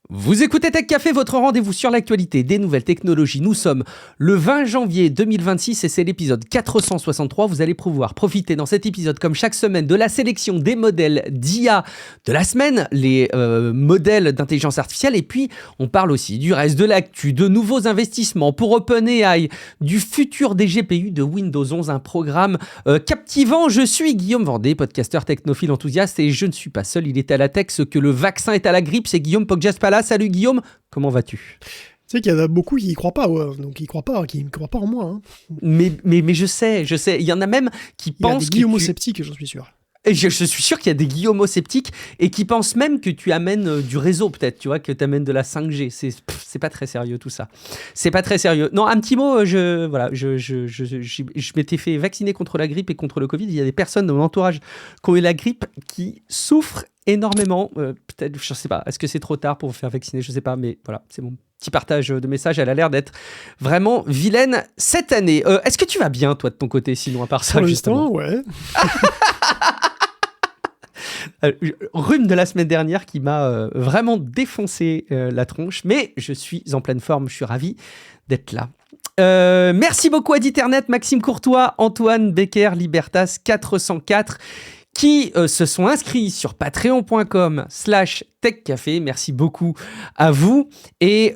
Vous écoutez Tech Café, votre rendez-vous sur l'actualité des nouvelles technologies. Nous sommes le 20 janvier 2026 et c'est l'épisode 463. Vous allez pouvoir profiter dans cet épisode, comme chaque semaine, de la sélection des modèles d'IA de la semaine, les modèles d'intelligence artificielle. Et puis, on parle aussi du reste de l'actu, de nouveaux investissements pour OpenAI, du futur des GPU de Windows 11, un programme captivant. Je suis Guillaume Vendée, podcasteur technophile enthousiaste et je ne suis pas seul. Il est à la tech ce que le vaccin est à la grippe. C'est Guillaume Poggiaspala. Salut Guillaume, comment vas-tu ? Tu sais qu'il y en a beaucoup qui y croient pas, ouais. Donc qui ne croient pas en moi. Hein. Mais je sais. Il y en a même qui pensent. Il y a des guillaumo-sceptiques, j'en suis sûr. Et je suis sûr qu'il y a des guillaumo-sceptiques et qui pensent même que tu amènes du réseau, peut-être, tu vois, que tu amènes de la 5G. C'est pas très sérieux tout ça. C'est pas très sérieux. Non, un petit mot, je m'étais fait vacciner contre la grippe et contre le Covid. Il y a des personnes dans mon entourage qui ont eu la grippe qui souffrent énormément. Peut-être, je sais pas, est-ce que c'est trop tard pour vous faire vacciner ? Je sais pas, mais voilà, c'est mon petit partage de messages. Elle a l'air d'être vraiment vilaine cette année. Est-ce que tu vas bien, toi, de ton côté, sinon, à part ça, pour justement ? Ouais. Rhume de la semaine dernière qui m'a vraiment défoncé la tronche, mais je suis en pleine forme, je suis ravi d'être là. Merci beaucoup à Diternet, Maxime Courtois, Antoine Becker, Libertas 404 qui se sont inscrits sur patreon.com/techcafé. Merci beaucoup à vous. Et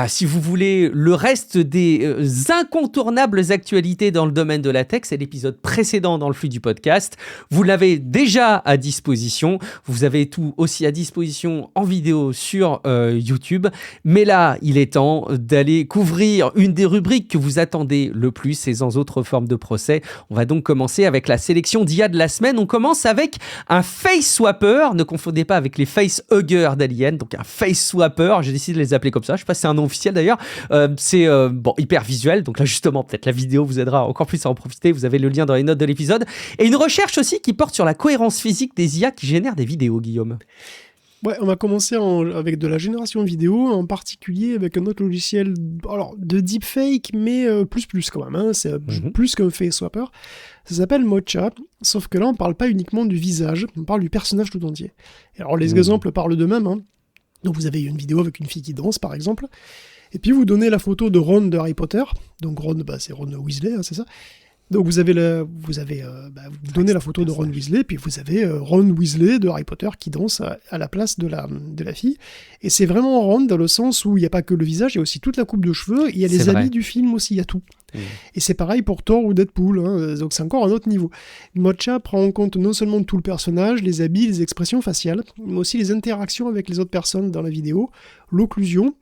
si vous voulez le reste des incontournables actualités dans le domaine de la tech, c'est l'épisode précédent dans le flux du podcast. Vous l'avez déjà à disposition. Vous avez tout aussi à disposition en vidéo sur YouTube. Mais là, il est temps d'aller couvrir une des rubriques que vous attendez le plus et sans autre forme de procès. On va donc commencer avec la sélection d'IA de la semaine. On commence avec un face swapper. Ne confondez pas avec les face huggers d'Alien. Donc un face swapper, j'ai décidé de les appeler comme ça. Je sais pas si c'est un nom officiel d'ailleurs. C'est hyper visuel. Donc là justement, peut-être la vidéo vous aidera encore plus à en profiter. Vous avez le lien dans les notes de l'épisode. Et une recherche aussi qui porte sur la cohérence physique des IA qui génèrent des vidéos, Guillaume. Ouais, on va commencer avec de la génération vidéo, en particulier avec un autre logiciel de deepfake, mais plus quand même. Hein. C'est plus qu'un face swapper. Ça s'appelle Mocha, sauf que là, on parle pas uniquement du visage, on parle du personnage tout entier. Et alors, les exemples parlent d'eux-mêmes. Hein. Donc, vous avez une vidéo avec une fille qui danse, par exemple, et puis vous donnez la photo de Ron de Harry Potter. Donc, Ron, c'est Ron Weasley, hein, c'est ça. Donc vous donnez la photo de Ron Weasley, puis vous avez Ron Weasley de Harry Potter qui danse à la place de la fille. Et c'est vraiment Ron dans le sens où il n'y a pas que le visage, il y a aussi toute la coupe de cheveux, il y a les habits du film aussi, il y a tout. Et c'est pareil pour Thor ou Deadpool, hein, donc c'est encore un autre niveau. Mocha prend en compte non seulement tout le personnage, les habits, les expressions faciales, mais aussi les interactions avec les autres personnes dans la vidéo, l'occlusion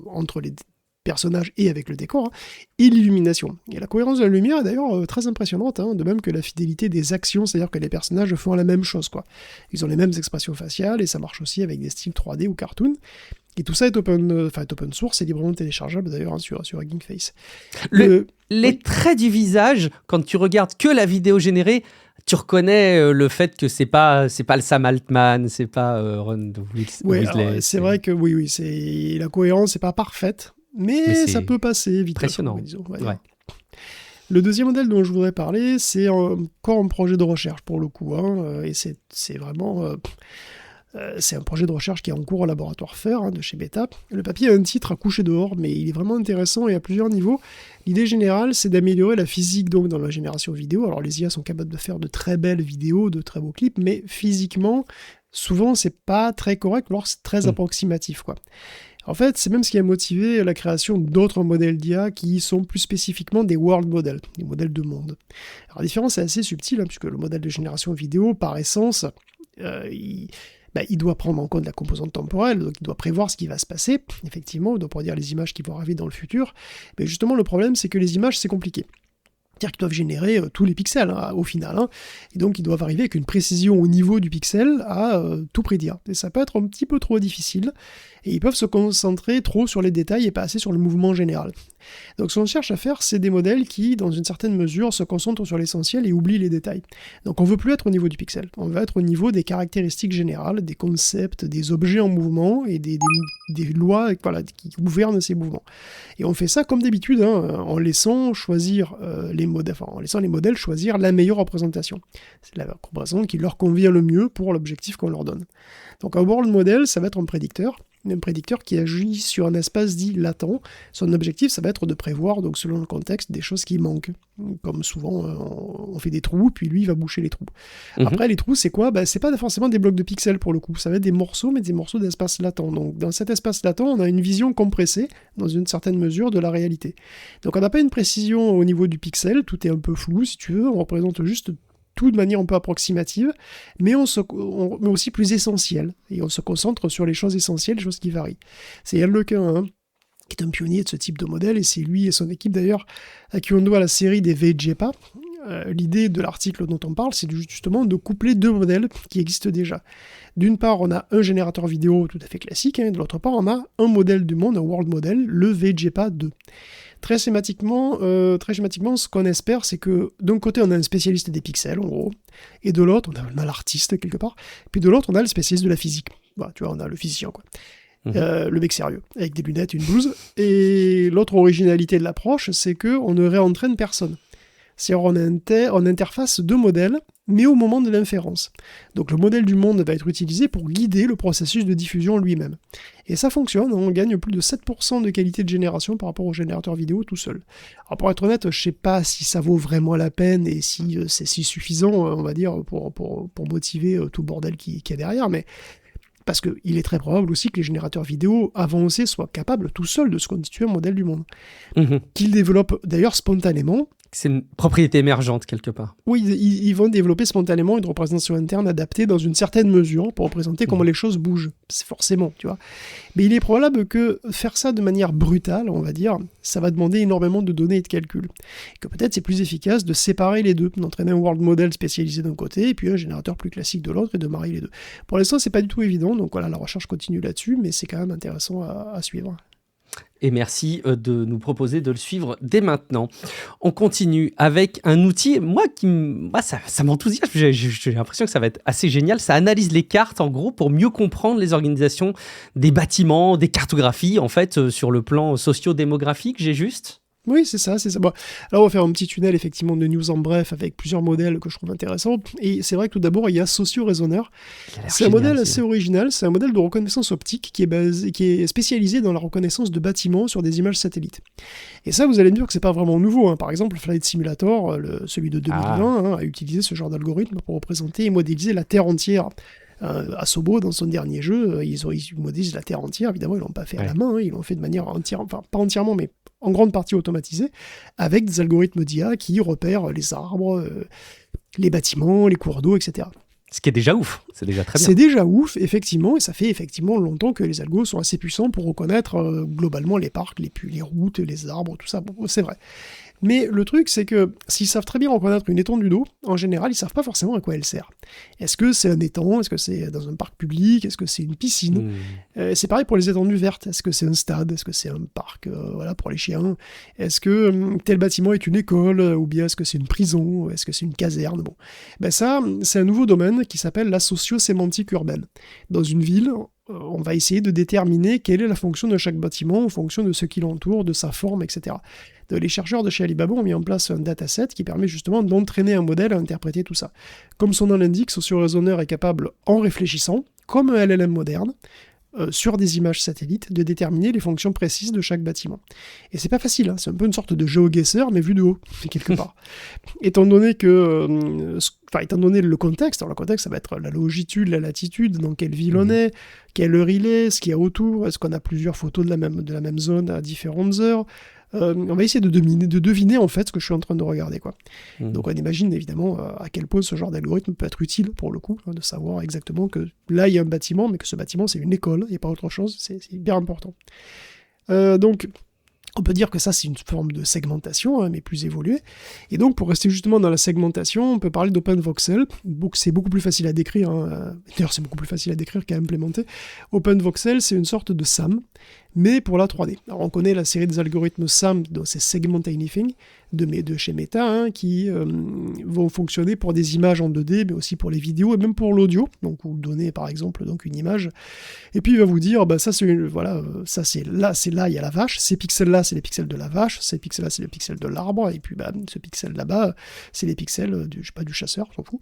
entre les personnage et avec le décor, hein, et l'illumination. Et la cohérence de la lumière est d'ailleurs très impressionnante, hein, de même que la fidélité des actions, c'est-à-dire que les personnages font la même chose, quoi. Ils ont les mêmes expressions faciales, et ça marche aussi avec des styles 3D ou cartoon. Et tout ça est open source et librement téléchargeable d'ailleurs, hein, sur Hugging Face. Les traits du visage, quand tu regardes que la vidéo générée, tu reconnais le fait que c'est pas le Sam Altman, c'est pas Ron Weasley. Alors, c'est vrai que oui, la cohérence n'est pas parfaite, mais ça peut passer vite. Impressionnant. Ouais. Le deuxième modèle dont je voudrais parler, c'est encore un projet de recherche pour le coup, hein, et c'est vraiment... c'est un projet de recherche qui est en cours au laboratoire FAIR, hein, de chez Beta. Le papier a un titre à coucher dehors, mais il est vraiment intéressant et à plusieurs niveaux. L'idée générale, c'est d'améliorer la physique donc dans la génération vidéo. Alors les IA sont capables de faire de très belles vidéos, de très beaux clips, mais physiquement, souvent c'est pas très correct, alors c'est très approximatif, quoi. En fait, c'est même ce qui a motivé la création d'autres modèles d'IA qui sont plus spécifiquement des world models, des modèles de monde. Alors la différence est assez subtile, hein, puisque le modèle de génération vidéo, par essence, il doit prendre en compte la composante temporelle, donc il doit prévoir ce qui va se passer, effectivement, il doit prédire les images qui vont arriver dans le futur, mais justement le problème c'est que les images c'est compliqué. C'est-à-dire qu'ils doivent générer tous les pixels au final, hein, et donc ils doivent arriver avec une précision au niveau du pixel à tout prédire. Et ça peut être un petit peu trop difficile, et ils peuvent se concentrer trop sur les détails et pas assez sur le mouvement général. Donc ce qu'on cherche à faire, c'est des modèles qui, dans une certaine mesure, se concentrent sur l'essentiel et oublient les détails. Donc on ne veut plus être au niveau du pixel, on veut être au niveau des caractéristiques générales, des concepts, des objets en mouvement et des des lois qui gouvernent ces mouvements. Et on fait ça comme d'habitude, en laissant les modèles choisir la meilleure représentation. C'est la représentation qui leur convient le mieux pour l'objectif qu'on leur donne. Donc un world model, ça va être un prédicteur qui agit sur un espace dit latent. Son objectif, ça va être de prévoir, donc selon le contexte, des choses qui manquent. Comme souvent, on fait des trous, puis lui, il va boucher les trous. Après, les trous, c'est quoi ? C'est pas forcément des blocs de pixels pour le coup. Ça va être des morceaux, mais des morceaux d'espace latent. Donc dans cet espace latent, on a une vision compressée, dans une certaine mesure, de la réalité. Donc on n'a pas une précision au niveau du pixel, tout est un peu flou, si tu veux, on représente juste tout de manière un peu approximative, mais aussi plus essentielle. Et on se concentre sur les choses essentielles, les choses qui varient. C'est Yann Lequin, qui est un pionnier de ce type de modèle, et c'est lui et son équipe d'ailleurs à qui on doit la série des VGEPA. L'idée de l'article dont on parle, c'est justement de coupler deux modèles qui existent déjà. D'une part, on a un générateur vidéo tout à fait classique, et de l'autre part, on a un modèle du monde, un world model, le VGEPA 2. Très schématiquement, ce qu'on espère, c'est que d'un côté, on a un spécialiste des pixels, en gros, et de l'autre, on a l'artiste, quelque part, puis de l'autre, on a le spécialiste de la physique. Tu vois, on a le physicien, quoi. Le mec sérieux, avec des lunettes, une blouse. Et l'autre originalité de l'approche, c'est qu'on ne réentraîne personne. C'est-à-dire on interface deux modèles, mais au moment de l'inférence. Donc le modèle du monde va être utilisé pour guider le processus de diffusion lui-même. Et ça fonctionne, on gagne plus de 7% de qualité de génération par rapport au générateur vidéo tout seul. Alors pour être honnête, je sais pas si ça vaut vraiment la peine et si c'est si suffisant, on va dire, pour motiver tout le bordel qu'il y a derrière, mais parce qu'il est très probable aussi que les générateurs vidéo avancés soient capables tout seuls de se constituer un modèle du monde. Qu'ils développent d'ailleurs spontanément. C'est une propriété émergente quelque part. Oui, ils vont développer spontanément une représentation interne adaptée dans une certaine mesure pour représenter comment les choses bougent. C'est forcément, tu vois. Mais il est probable que faire ça de manière brutale, on va dire, ça va demander énormément de données et de calculs. Et que peut-être c'est plus efficace de séparer les deux, d'entraîner un world model spécialisé d'un côté et puis un générateur plus classique de l'autre et de marier les deux. Pour l'instant, c'est pas du tout évident, donc voilà, la recherche continue là-dessus, mais c'est quand même intéressant à suivre. Et merci de nous proposer de le suivre dès maintenant. On continue avec un outil, ça m'enthousiasme, j'ai l'impression que ça va être assez génial. Ça analyse les cartes, en gros, pour mieux comprendre les organisations des bâtiments, des cartographies, en fait, sur le plan socio-démographique, j'ai juste... Oui, c'est ça. Bon, alors on va faire un petit tunnel effectivement de news en bref avec plusieurs modèles que je trouve intéressants. Et c'est vrai que tout d'abord, il y a Socio-Raisonneur. C'est un modèle assez original. C'est un modèle de reconnaissance optique qui est spécialisé dans la reconnaissance de bâtiments sur des images satellites. Et ça, vous allez me dire que c'est pas vraiment nouveau. Par exemple, Flight Simulator, celui de 2020, a utilisé ce genre d'algorithme pour représenter et modéliser la Terre entière. Asobo, dans son dernier jeu, ils modélisent la Terre entière. Évidemment, ils l'ont pas fait à la main, ils l'ont fait de manière entière, enfin pas entièrement, mais en grande partie automatisée, avec des algorithmes d'IA qui repèrent les arbres, les bâtiments, les cours d'eau, etc. Ce qui est déjà ouf, c'est déjà très bien. C'est déjà ouf, effectivement, et ça fait effectivement longtemps que les algos sont assez puissants pour reconnaître globalement les parcs, les routes, les arbres, tout ça, bon, c'est vrai. Mais le truc, c'est que s'ils savent très bien reconnaître une étendue d'eau, en général, ils savent pas forcément à quoi elle sert. Est-ce que c'est un étang ? Est-ce que c'est dans un parc public ? Est-ce que c'est une piscine ? C'est pareil pour les étendues vertes. Est-ce que c'est un stade ? Est-ce que c'est un parc pour les chiens ? Est-ce que tel bâtiment est une école ? Ou bien est-ce que c'est une prison ? Est-ce que c'est une caserne ? Bon, ça, c'est un nouveau domaine qui s'appelle la socio-sémantique urbaine. Dans une ville, on va essayer de déterminer quelle est la fonction de chaque bâtiment en fonction de ce qui l'entoure, de sa forme, etc. Les chercheurs de chez Alibaba ont mis en place un dataset qui permet justement d'entraîner un modèle à interpréter tout ça. Comme son nom l'indique, Socio-Raisonneur est capable, en réfléchissant, comme un LLM moderne, sur des images satellites, de déterminer les fonctions précises de chaque bâtiment. Et c'est pas facile, c'est un peu une sorte de GeoGuessr, mais vu de haut, quelque part. Étant donné le contexte, alors le contexte, ça va être la longitude, la latitude, dans quelle ville on est, quelle heure il est, ce qu'il y a autour, est-ce qu'on a plusieurs photos de la même zone à différentes heures. On va essayer de deviner en fait ce que je suis en train de regarder, quoi. Donc on imagine évidemment à quel point ce genre d'algorithme peut être utile pour le coup, de savoir exactement que là il y a un bâtiment, mais que ce bâtiment c'est une école et pas autre chose, c'est hyper important. Donc On peut dire que ça, c'est une forme de segmentation, mais plus évoluée. Et donc, pour rester justement dans la segmentation, on peut parler d'OpenVoxel. C'est beaucoup plus facile à décrire. D'ailleurs, c'est beaucoup plus facile à décrire qu'à implémenter. OpenVoxel, c'est une sorte de SAM, mais pour la 3D. Alors, on connaît la série des algorithmes SAM, donc c'est Segment Anything, de chez Meta, qui vont fonctionner pour des images en 2D, mais aussi pour les vidéos et même pour l'audio. Donc, vous donnez par exemple donc une image, et puis il va vous dire, ça c'est là, il y a la vache, ces pixels-là, c'est les pixels de la vache, ces pixels-là, c'est les pixels de l'arbre, et puis ce pixel là-bas, c'est les pixels du chasseur, on s'en fout.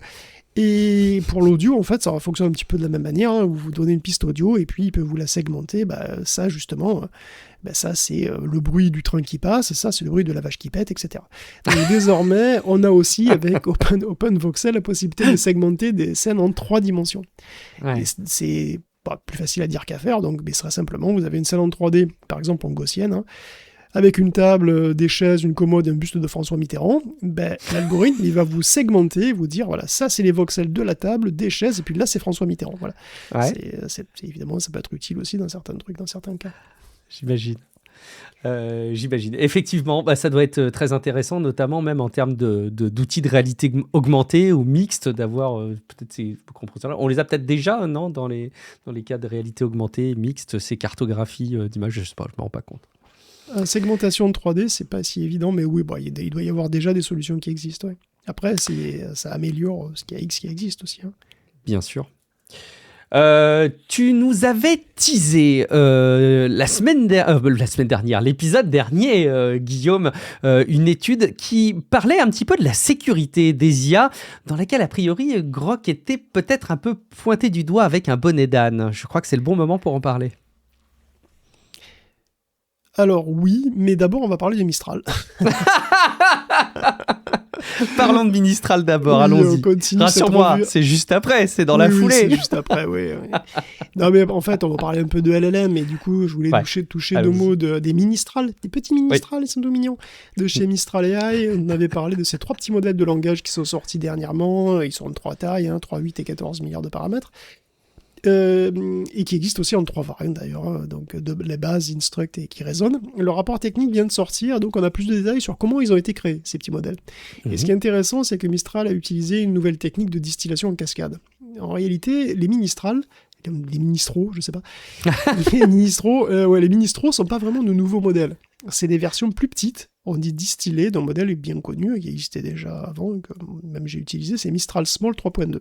Et pour l'audio, en fait, ça fonctionne un petit peu de la même manière, où vous donnez une piste audio, et puis il peut vous la segmenter, ça justement, ça c'est le bruit du train qui passe, ça c'est le bruit de la vache qui pète, etc. Donc désormais, on a aussi avec OpenVoxel la possibilité de segmenter des scènes en 3 dimensions. Ouais. Et c'est pas plus facile à dire qu'à faire, donc ce serait simplement, vous avez une scène en 3D, par exemple en gaussienne, avec une table, des chaises, une commode, un buste de François Mitterrand, l'algorithme il va vous segmenter, vous dire voilà, ça c'est les voxels de la table, des chaises, et puis là c'est François Mitterrand. Voilà. Ouais. Évidemment, ça peut être utile aussi dans certains trucs, dans certains cas. J'imagine. Effectivement, ça doit être très intéressant, notamment même en termes d'outils de réalité augmentée ou mixte, d'avoir peut-être ces compresseurs-là. On les a peut-être déjà, non, dans les cas de réalité augmentée, mixte, ces cartographies d'images, je sais pas, je me rends pas compte. Segmentation de 3D, c'est pas si évident, mais oui, il doit y avoir déjà des solutions qui existent. Ouais. Après, ça améliore ce qui existe aussi. Bien sûr. Tu nous avais teasé la semaine dernière, l'épisode dernier, Guillaume, une étude qui parlait un petit peu de la sécurité des IA, dans laquelle, a priori, Grok était peut-être un peu pointé du doigt avec un bonnet d'âne. Je crois que c'est le bon moment pour en parler. Alors oui, mais d'abord on va parler de Mistral. Parlons de Mistral d'abord, allons-y. Rassure-moi, c'est juste après, c'est dans la foulée. C'est juste après, oui. Non mais en fait, on va parler un peu de LLM, et du coup, je voulais toucher deux mots des Ministral, des petits Ministral, ils sont tout mignons, de chez Mistral AI. On avait parlé de ces 3 petits modèles de langage qui sont sortis dernièrement, ils sont de 3 tailles, 3, 8 et 14 milliards de paramètres. Et qui existe aussi en 3 variantes d'ailleurs, donc les bases, instruct et qui résonnent. Le rapport technique vient de sortir, donc on a plus de détails sur comment ils ont été créés, ces petits modèles. Et ce qui est intéressant, c'est que Mistral a utilisé une nouvelle technique de distillation en cascade. En réalité, les Ministral, les Ministros, je sais pas, les Ministros sont pas vraiment de nouveaux modèles. C'est des versions plus petites, on dit distillées, d'un modèle bien connu, qui existait déjà avant, que même j'ai utilisé, c'est Mistral Small 3.2.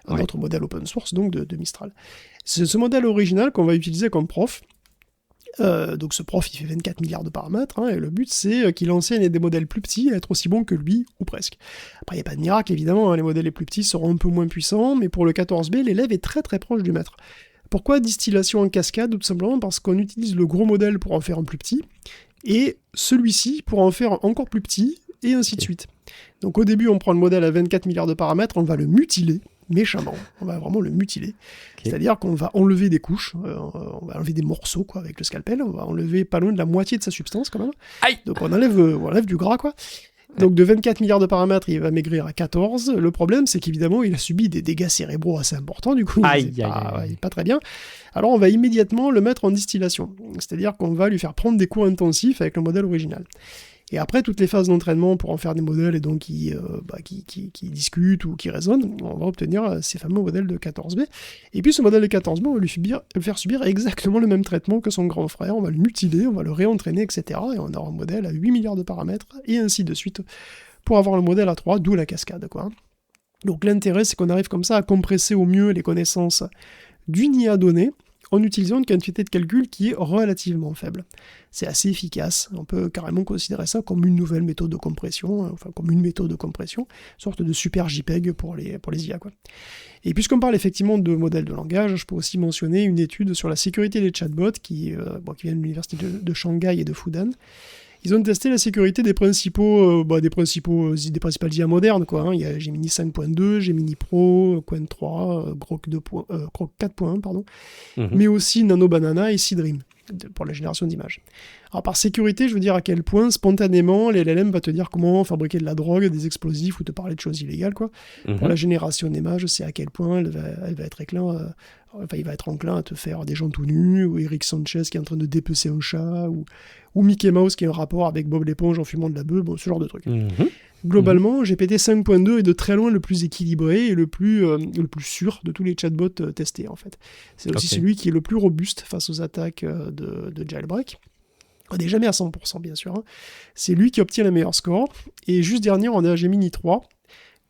Un autre modèle open source, donc, de Mistral. C'est ce modèle original qu'on va utiliser comme prof. Donc ce prof, il fait 24 milliards de paramètres, et le but, c'est qu'il enseigne des modèles plus petits à être aussi bons que lui, ou presque. Après, il n'y a pas de miracle, évidemment, les modèles les plus petits seront un peu moins puissants, mais pour le 14B, l'élève est très très proche du maître. Pourquoi distillation en cascade? Tout simplement parce qu'on utilise le gros modèle pour en faire un plus petit, et celui-ci pour en faire encore plus petit, et ainsi de suite. Donc au début, on prend le modèle à 24 milliards de paramètres, on va le mutiler, méchamment, on va vraiment le mutiler. C'est-à-dire qu'on va enlever des couches, on va enlever des morceaux avec le scalpel, on va enlever pas loin de la moitié de sa substance quand même. Aïe. Donc on enlève du gras quoi. Donc de 24 milliards de paramètres, il va maigrir à 14. Le problème, c'est qu'évidemment, il a subi des dégâts cérébraux assez importants, du coup, il n'est pas très bien. Alors on va immédiatement le mettre en distillation. C'est-à-dire qu'on va lui faire prendre des cours intensifs avec le modèle original. Et après toutes les phases d'entraînement pour en faire des modèles et donc qui discutent ou qui résonnent, on va obtenir ces fameux modèles de 14B. Et puis ce modèle de 14B, on va le faire subir exactement le même traitement que son grand frère. On va le mutiler, on va le réentraîner, etc. Et on aura un modèle à 8 milliards de paramètres et ainsi de suite pour avoir le modèle à 3, d'où la cascade, quoi. Donc l'intérêt, c'est qu'on arrive comme ça à compresser au mieux les connaissances d'une IA donnée en utilisant une quantité de calcul qui est relativement faible. C'est assez efficace, on peut carrément considérer ça comme une nouvelle méthode de compression, sorte de super JPEG pour les IA, quoi. Et puisqu'on parle effectivement de modèles de langage, je peux aussi mentionner une étude sur la sécurité des chatbots qui vient de l'université de Shanghai et de Fudan. Ils ont testé la sécurité des principales IA modernes, quoi. Il y a Gemini 5.2, Gemini Pro, Qwen 3, Grok 4.1, pardon, mais aussi Nano Banana et Seedream. pour la génération d'images. Alors par sécurité, je veux dire à quel point spontanément les LLM va te dire comment fabriquer de la drogue, des explosifs ou te parler de choses illégales, quoi. Pour la génération d'images, c'est à quel point il va être enclin à te faire des gens tout nus, ou Eric Sanchez qui est en train de dépecer un chat, ou Mickey Mouse qui a un rapport avec Bob l'éponge en fumant de la beuh, bon, ce genre de trucs. Globalement, GPT 5.2 est de très loin le plus équilibré et le plus sûr de tous les chatbots testés, en fait. C'est aussi celui qui est le plus robuste face aux attaques de jailbreak. On n'est jamais à 100%, bien sûr. Hein. C'est lui qui obtient le meilleur score. Et juste dernier, on a Gemini 3.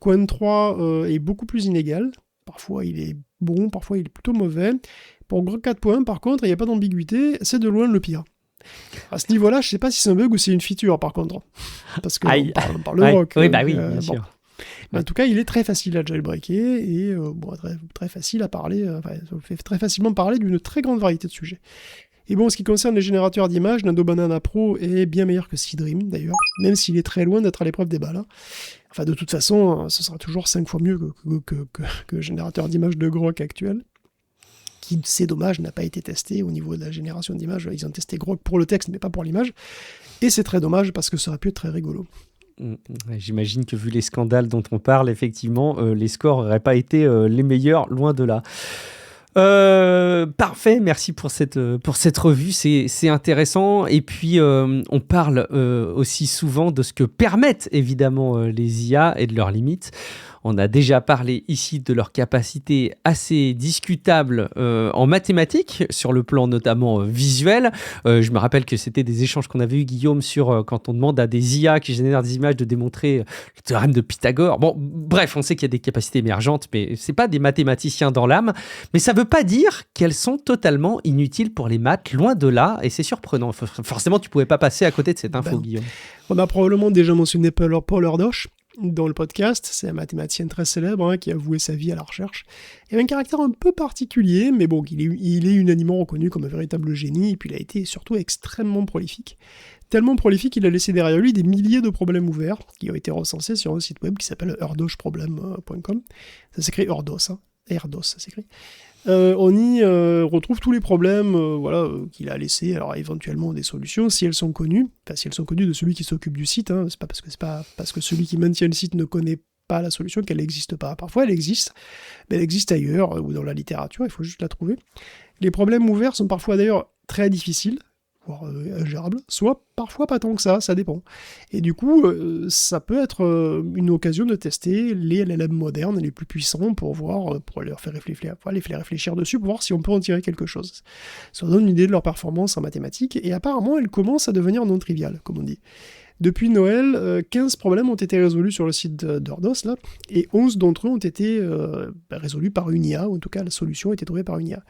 Qwen 3 est beaucoup plus inégal. Parfois, il est bon, parfois, il est plutôt mauvais. Pour Grok 4.1, par contre, il n'y a pas d'ambiguïté. C'est de loin le pire. À ce niveau-là, je ne sais pas si c'est un bug ou c'est une feature, par contre. Parce qu'on parle de Grok. Oui, bah oui, bien sûr. Bon. Mais en tout cas, il est très facile à jailbreaker et très facile à parler. Ça fait très facilement parler d'une très grande variété de sujets. Et bon, en ce qui concerne les générateurs d'images, Nano Banana Pro est bien meilleur que Seedream, d'ailleurs, même s'il est très loin d'être à l'épreuve des balles. Hein. Enfin, de toute façon, ce sera toujours 5 fois mieux que le générateur d'images de Grok actuel, qui, c'est dommage, n'a pas été testé au niveau de la génération d'images. Ils ont testé Grok pour le texte, mais pas pour l'image. Et c'est très dommage, parce que ça aurait pu être très rigolo. J'imagine que vu les scandales dont on parle, effectivement, les scores n'auraient pas été les meilleurs, loin de là. Parfait, merci pour cette revue, c'est intéressant. Et puis on parle aussi souvent de ce que permettent évidemment les IA et de leurs limites. On a déjà parlé ici de leur capacité assez discutable en mathématiques, sur le plan notamment visuel. Je me rappelle que c'était des échanges qu'on avait eu, Guillaume, sur quand on demande à des IA qui génèrent des images de démontrer le théorème de Pythagore. Bon, bref, on sait qu'il y a des capacités émergentes, mais c'est pas des mathématiciens dans l'âme. Mais ça veut pas dire qu'elles sont totalement inutiles pour les maths, loin de là, et c'est surprenant. Forcément, tu pouvait pas passer à côté de cette info, Guillaume. On a probablement déjà mentionné Paul Erdos dans le podcast. C'est un mathématicien très célèbre qui a voué sa vie à la recherche. Il avait un caractère un peu particulier, mais bon, il est unanimement reconnu comme un véritable génie, et puis il a été surtout extrêmement prolifique. Tellement prolifique qu'il a laissé derrière lui des milliers de problèmes ouverts qui ont été recensés sur un site web qui s'appelle erdoshproblem.com. Ça s'écrit Erdos, hein. Erdos, ça s'écrit. On y retrouve tous les problèmes qu'il a laissés, alors éventuellement des solutions, si elles sont connues de celui qui s'occupe du site, hein, c'est pas parce que celui qui maintient le site ne connaît pas la solution qu'elle n'existe pas. Parfois elle existe, mais elle existe ailleurs, ou dans la littérature, il faut juste la trouver. Les problèmes ouverts sont parfois d'ailleurs très difficiles, voire ingérables, soit parfois pas tant que ça dépend. Et du coup, ça peut être une occasion de tester les LLM modernes, les plus puissants, pour les faire réfléchir dessus, pour voir si on peut en tirer quelque chose. Ça donne une idée de leur performance en mathématiques, et apparemment, elles commencent à devenir non triviales, comme on dit. Depuis Noël, 15 problèmes ont été résolus sur le site d'Erdos, là, et 11 d'entre eux ont été résolus par une IA, ou en tout cas la solution a été trouvée par une IA.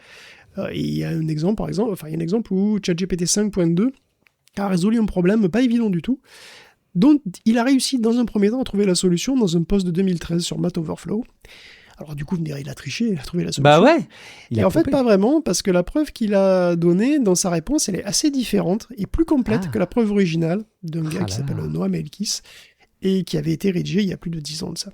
Et il y a un exemple, où ChatGPT 5.2 a résolu un problème pas évident du tout, dont il a réussi dans un premier temps à trouver la solution dans un post de 2013 sur Math Overflow. Alors du coup, vous me direz, il a triché, il a trouvé la solution. Bah ouais. Et en fait, pas vraiment, parce que la preuve qu'il a donnée dans sa réponse, elle est assez différente et plus complète que la preuve originale d'un gars qui s'appelle Noam Elkis et qui avait été rédigée il y a plus de 10 ans de ça.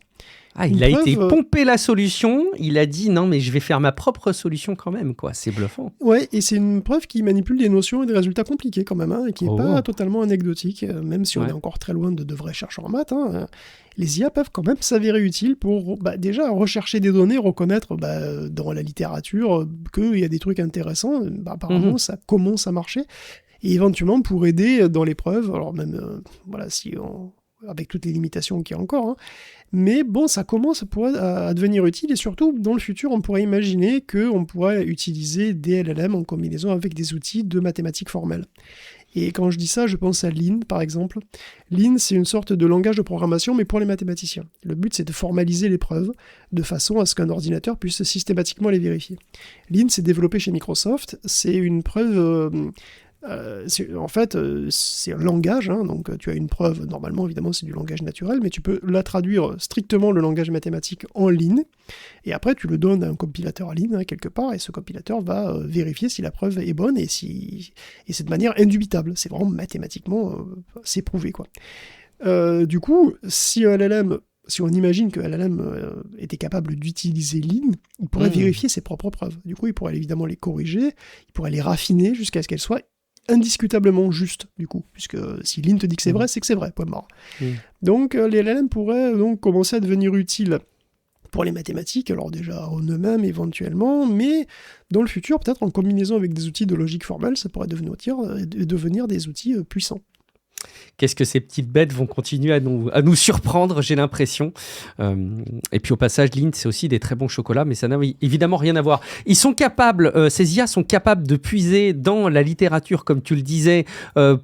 Ah, il a été pompé la solution, il a dit non mais je vais faire ma propre solution quand même, quoi. C'est bluffant. Ouais, et c'est une preuve qui manipule des notions et des résultats compliqués quand même, hein, et qui n'est pas totalement anecdotique, même si on est encore très loin de vrais chercheurs en maths. Hein, les IA peuvent quand même s'avérer utiles pour déjà rechercher des données, reconnaître dans la littérature qu'il y a des trucs intéressants, apparemment ça commence à marcher, et éventuellement pour aider dans l'épreuve, alors même avec toutes les limitations qu'il y a encore, hein. Mais bon, ça commence à devenir utile, et surtout, dans le futur, on pourrait imaginer qu'on pourrait utiliser des LLM en combinaison avec des outils de mathématiques formelles. Et quand je dis ça, je pense à Lean, par exemple. Lean, c'est une sorte de langage de programmation, mais pour les mathématiciens. Le but, c'est de formaliser les preuves, de façon à ce qu'un ordinateur puisse systématiquement les vérifier. Lean, c'est développé chez Microsoft, c'est une preuve... c'est un langage, hein, donc tu as une preuve, normalement évidemment c'est du langage naturel, mais tu peux la traduire strictement le langage mathématique en Lean, et après tu le donnes à un compilateur à Lean, hein, quelque part, et ce compilateur va vérifier si la preuve est bonne, et c'est de manière indubitable, c'est vraiment mathématiquement, c'est prouvé, quoi. Du coup, si un LLM si on imagine que LLM était capable d'utiliser Lean, il pourrait vérifier ses propres preuves. Du coup, il pourrait évidemment les corriger, il pourrait les raffiner jusqu'à ce qu'elles soient indiscutablement justes, du coup. Puisque si Lean te dit que c'est vrai, point barre. Donc, les LLM pourraient donc commencer à devenir utiles pour les mathématiques, alors déjà en eux-mêmes éventuellement, mais dans le futur, peut-être en combinaison avec des outils de logique formelle, ça pourrait devenir des outils puissants. Qu'est-ce que ces petites bêtes vont continuer à nous surprendre, j'ai l'impression. Et puis au passage, Lean, c'est aussi des très bons chocolats, mais ça n'a évidemment rien à voir. Ils sont capables, ces IA sont capables de puiser dans la littérature, comme tu le disais,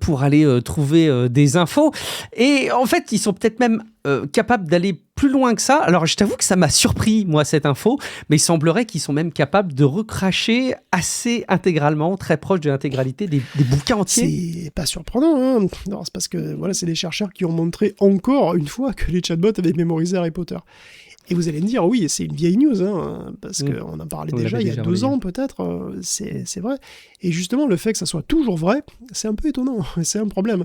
pour aller trouver des infos. Et en fait, ils sont peut-être même capables d'aller plus loin que ça. Alors, je t'avoue que ça m'a surpris, moi, cette info, mais il semblerait qu'ils sont même capables de recracher assez intégralement, très proche de l'intégralité des bouquins entiers. C'est pas surprenant, hein. Non, c'est parce que voilà, c'est des chercheurs qui ont montré encore une fois que les chatbots avaient mémorisé Harry Potter. Et vous allez me dire, oui, c'est une vieille news, hein, parce qu'on en parlait déjà il y a 2 ans peut-être, c'est vrai. Et justement, le fait que ça soit toujours vrai, c'est un peu étonnant, c'est un problème.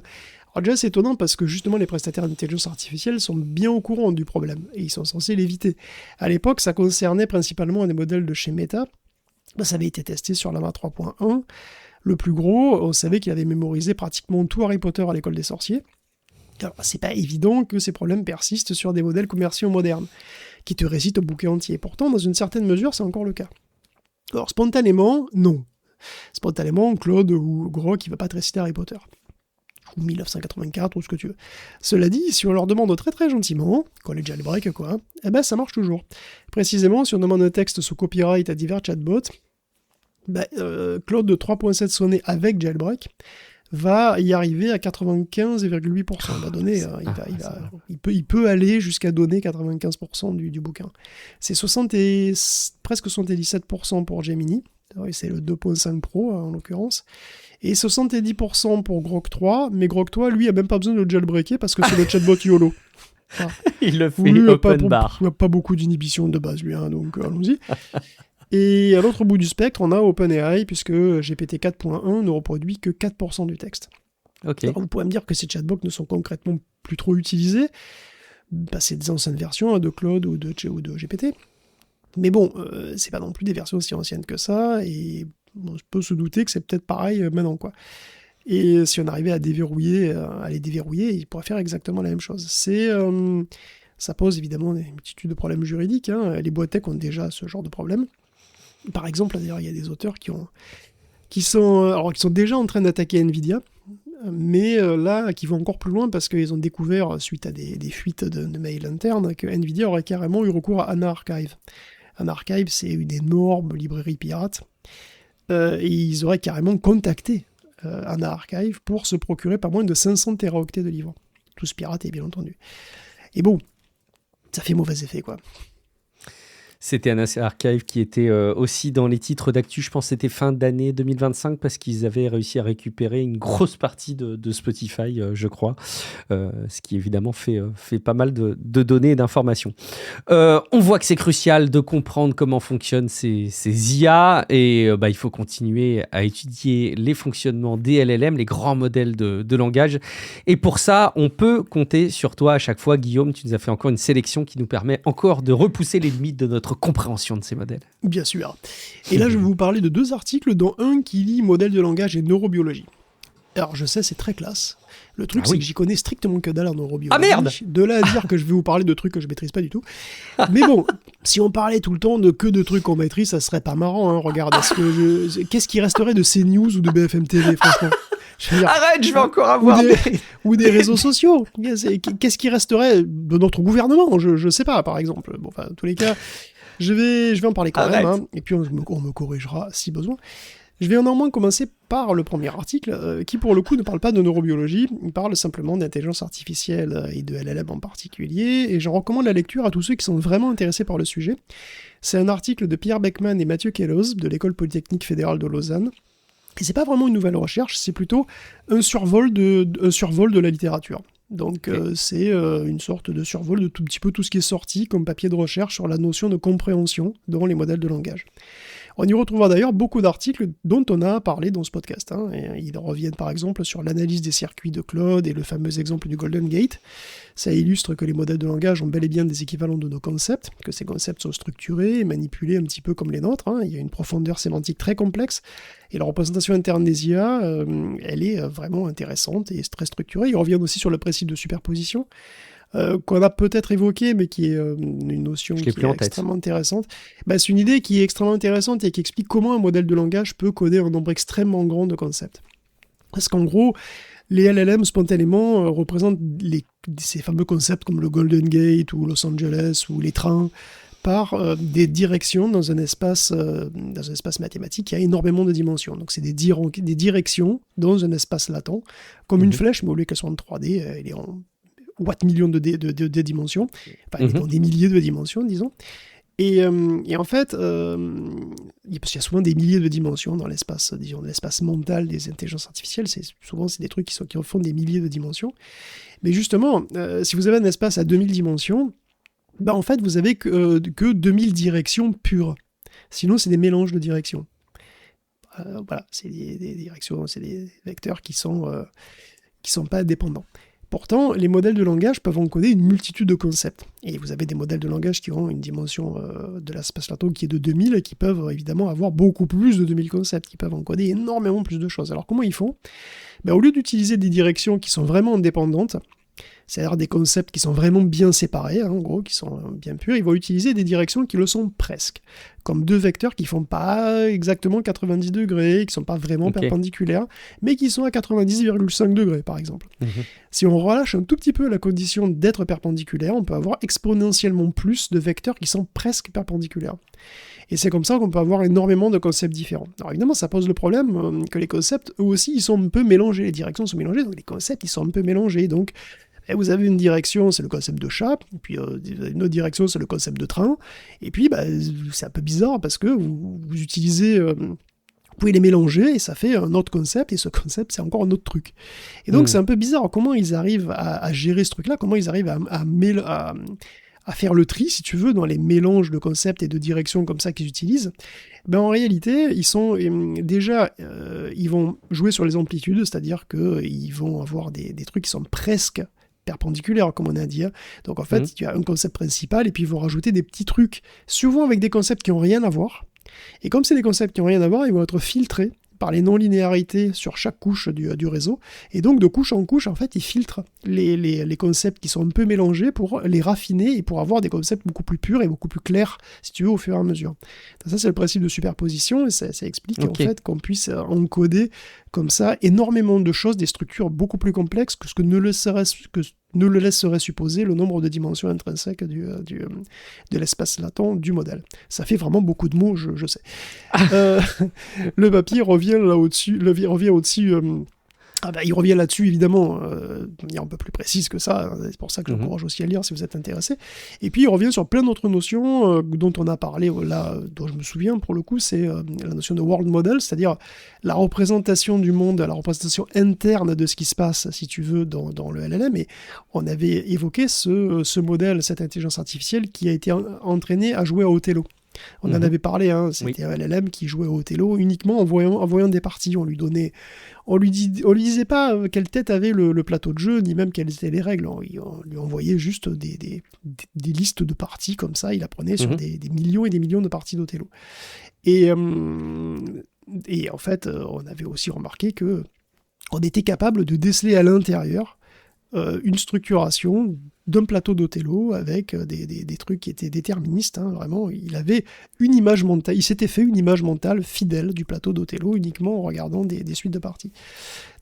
Alors déjà, c'est étonnant parce que justement, les prestataires d'intelligence artificielle sont bien au courant du problème, et ils sont censés l'éviter. À l'époque, ça concernait principalement des modèles de chez Meta. Ça avait été testé sur Llama 3.1. Le plus gros, on savait qu'il avait mémorisé pratiquement tout Harry Potter à l'école des sorciers. Alors, c'est pas évident que ces problèmes persistent sur des modèles commerciaux modernes, qui te récitent au bouquet entier. Pourtant, dans une certaine mesure, c'est encore le cas. Alors, spontanément, non. Spontanément, Claude ou Grok, il va pas te réciter Harry Potter. Ou 1984, ou ce que tu veux. Cela dit, si on leur demande très très gentiment, quoi, les jailbreak, quoi, eh ben ça marche toujours. Précisément, si on demande un texte sous copyright à divers chatbots, Claude de 3.7 sonné avec jailbreak va y arriver à 95,8%. Il va donner, il peut aller jusqu'à donner 95% du bouquin. C'est presque 77% pour Gemini, c'est le 2.5 Pro en l'occurrence, et 70% pour Grok 3, mais Grok 3, lui, a même pas besoin de le jailbreaker parce que c'est le chatbot YOLO. Ah. Il le fait open bar. Il n'a pas beaucoup d'inhibition de base, lui, hein, donc allons-y. Et à l'autre bout du spectre, on a OpenAI, puisque GPT 4.1 ne reproduit que 4% du texte. Okay. Alors, vous pouvez me dire que ces chatbots ne sont concrètement plus trop utilisés. C'est des anciennes versions de Claude ou de GPT. Mais bon, c'est pas non plus des versions aussi anciennes que ça, et on peut se douter que c'est peut-être pareil maintenant, quoi. Et si on arrivait à les déverrouiller, ils pourraient faire exactement la même chose. Ça pose évidemment une multitude de problèmes juridiques, hein. Les boîtes tech ont déjà ce genre de problème. Par exemple, d'ailleurs, il y a des auteurs qui sont déjà en train d'attaquer Nvidia, mais là, qui vont encore plus loin parce qu'ils ont découvert, suite à des fuites de mails internes, que Nvidia aurait carrément eu recours à AnaArchive. AnaArchive, c'est une énorme librairie pirate, et ils auraient carrément contacté AnaArchive pour se procurer pas moins de 500 teraoctets de livres. Tous piratés, bien entendu. Et bon, ça fait mauvais effet, quoi. C'était AnaArchive qui était aussi dans les titres d'actu, je pense que c'était fin d'année 2025, parce qu'ils avaient réussi à récupérer une grosse partie de Spotify, je crois, ce qui évidemment fait pas mal de données et d'informations. On voit que c'est crucial de comprendre comment fonctionnent ces IA, et il faut continuer à étudier les fonctionnements des LLM, les grands modèles de langage. Et pour ça, on peut compter sur toi à chaque fois, Guillaume. Tu nous as fait encore une sélection qui nous permet encore de repousser les limites de notre compréhension de ces modèles. Bien sûr. Et là, je vais vous parler de 2 articles, dont un qui lie modèle de langage et neurobiologie. Alors, je sais, c'est très classe. Le truc, c'est que j'y connais strictement que dalle en neurobiologie. Ah merde! De là à dire que je vais vous parler de trucs que je maîtrise pas du tout. Mais bon, si on parlait tout le temps de trucs qu'on maîtrise, ça serait pas marrant, hein. Regarde, qu'est-ce qui resterait de CNews ou de BFM TV, franchement? Arrête, je vais encore avoir ou des réseaux sociaux. Qu'est-ce qui resterait de notre gouvernement? Je sais pas, par exemple. Bon, enfin, en tous les cas, je vais en parler quand même, hein, et puis on me corrigera si besoin. Je vais néanmoins commencer par le premier article, qui pour le coup ne parle pas de neurobiologie, il parle simplement d'intelligence artificielle et de LLM en particulier, et j'en recommande la lecture à tous ceux qui sont vraiment intéressés par le sujet. C'est un article de Pierre Beckman et Mathieu Kellos, de l'École Polytechnique Fédérale de Lausanne, et c'est pas vraiment une nouvelle recherche, c'est plutôt un survol de la littérature. Donc c'est une sorte de survol de tout petit peu tout ce qui est sorti comme papier de recherche sur la notion de compréhension dans les modèles de langage. On y retrouvera d'ailleurs beaucoup d'articles dont on a parlé dans ce podcast. Et ils reviennent par exemple sur l'analyse des circuits de Claude et le fameux exemple du Golden Gate. Ça illustre que les modèles de langage ont bel et bien des équivalents de nos concepts, que ces concepts sont structurés et manipulés un petit peu comme les nôtres. Il y a une profondeur sémantique très complexe, et la représentation interne des IA, elle est vraiment intéressante et très structurée. Ils reviennent aussi sur le principe de superposition, qu'on a peut-être évoqué, mais qui est une notion qui est extrêmement intéressante. C'est une idée qui est extrêmement intéressante et qui explique comment un modèle de langage peut coder un nombre extrêmement grand de concepts. Parce qu'en gros, les LLM spontanément représentent ces fameux concepts comme le Golden Gate ou Los Angeles ou les trains par des directions dans un espace mathématique qui a énormément de dimensions. Donc c'est des directions dans un espace latent, comme une flèche, mais au lieu qu'elle soit en 3D, elle est en watt millions de dimensions, enfin dans des milliers de dimensions, disons. Et en fait, parce qu'il y a souvent des milliers de dimensions dans l'espace, disons, l'espace mental des intelligences artificielles, souvent c'est des trucs qui font des milliers de dimensions. Mais justement, si vous avez un espace à 2000 dimensions, en fait, vous avez que 2000 directions pures. Sinon, c'est des mélanges de directions. Voilà, c'est des directions, c'est des vecteurs qui sont pas dépendants. Pourtant, les modèles de langage peuvent encoder une multitude de concepts. Et vous avez des modèles de langage qui ont une dimension de l'espace latent qui est de 2000 et qui peuvent évidemment avoir beaucoup plus de 2000 concepts, qui peuvent encoder énormément plus de choses. Alors comment ils font ? Au lieu d'utiliser des directions qui sont vraiment indépendantes, c'est-à-dire des concepts qui sont vraiment bien séparés, en gros, qui sont bien purs, ils vont utiliser des directions qui le sont presque, comme deux vecteurs qui ne font pas exactement 90 degrés, qui ne sont pas vraiment perpendiculaires, mais qui sont à 90,5 degrés, par exemple. Si on relâche un tout petit peu la condition d'être perpendiculaire, on peut avoir exponentiellement plus de vecteurs qui sont presque perpendiculaires. Et c'est comme ça qu'on peut avoir énormément de concepts différents. Alors évidemment, ça pose le problème que les concepts, eux aussi, ils sont un peu mélangés. Les directions sont mélangées, donc les concepts, ils sont un peu mélangés. Donc, vous avez une direction, c'est le concept de chat, et puis une autre direction, c'est le concept de train. Et puis, c'est un peu bizarre parce que vous utilisez... vous pouvez les mélanger et ça fait un autre concept, et ce concept, c'est encore un autre truc. Et donc, c'est un peu bizarre comment ils arrivent à gérer ce truc-là, comment ils arrivent à faire le tri, si tu veux, dans les mélanges de concepts et de directions comme ça qu'ils utilisent. En réalité, ils sont ils vont jouer sur les amplitudes, c'est-à-dire qu'ils vont avoir des trucs qui sont presque perpendiculaires, comme on a dit. Donc en fait, tu as un concept principal et puis ils vont rajouter des petits trucs, souvent avec des concepts qui n'ont rien à voir. Et comme c'est des concepts qui n'ont rien à voir, ils vont être filtrés par les non-linéarités sur chaque couche du réseau. Et donc, de couche en couche, en fait, ils filtrent les concepts qui sont un peu mélangés pour les raffiner et pour avoir des concepts beaucoup plus purs et beaucoup plus clairs, si tu veux, au fur et à mesure. Donc ça, c'est le principe de superposition, et ça explique en fait qu'on puisse encoder comme ça énormément de choses, des structures beaucoup plus complexes que ce que ne le laisserait supposer le nombre de dimensions intrinsèques de l'espace latent du modèle. Ça fait vraiment beaucoup de mots, je sais. Le papier revient au-dessus. Il revient là-dessus, évidemment, un peu plus précise que ça, c'est pour ça que j'encourage aussi à lire si vous êtes intéressé. Et puis il revient sur plein d'autres notions dont on a parlé, là, dont je me souviens pour le coup, c'est la notion de world model, c'est-à-dire la représentation du monde, la représentation interne de ce qui se passe, si tu veux, dans le LLM. Et on avait évoqué ce modèle, cette intelligence artificielle qui a été entraînée à jouer à Othello. On en avait parlé, c'était un LLM qui jouait au Othello uniquement en voyant des parties. On lui disait pas quelle tête avait le plateau de jeu, ni même quelles étaient les règles. On lui envoyait juste des listes de parties comme ça. Il apprenait sur des millions et des millions de parties d'Othello. Et en fait, on avait aussi remarqué que on était capable de déceler à l'intérieur une structuration d'un plateau d'Othello avec des trucs qui étaient déterministes, vraiment. Il avait une image mentale, il s'était fait une image mentale fidèle du plateau d'Othello uniquement en regardant des suites de parties.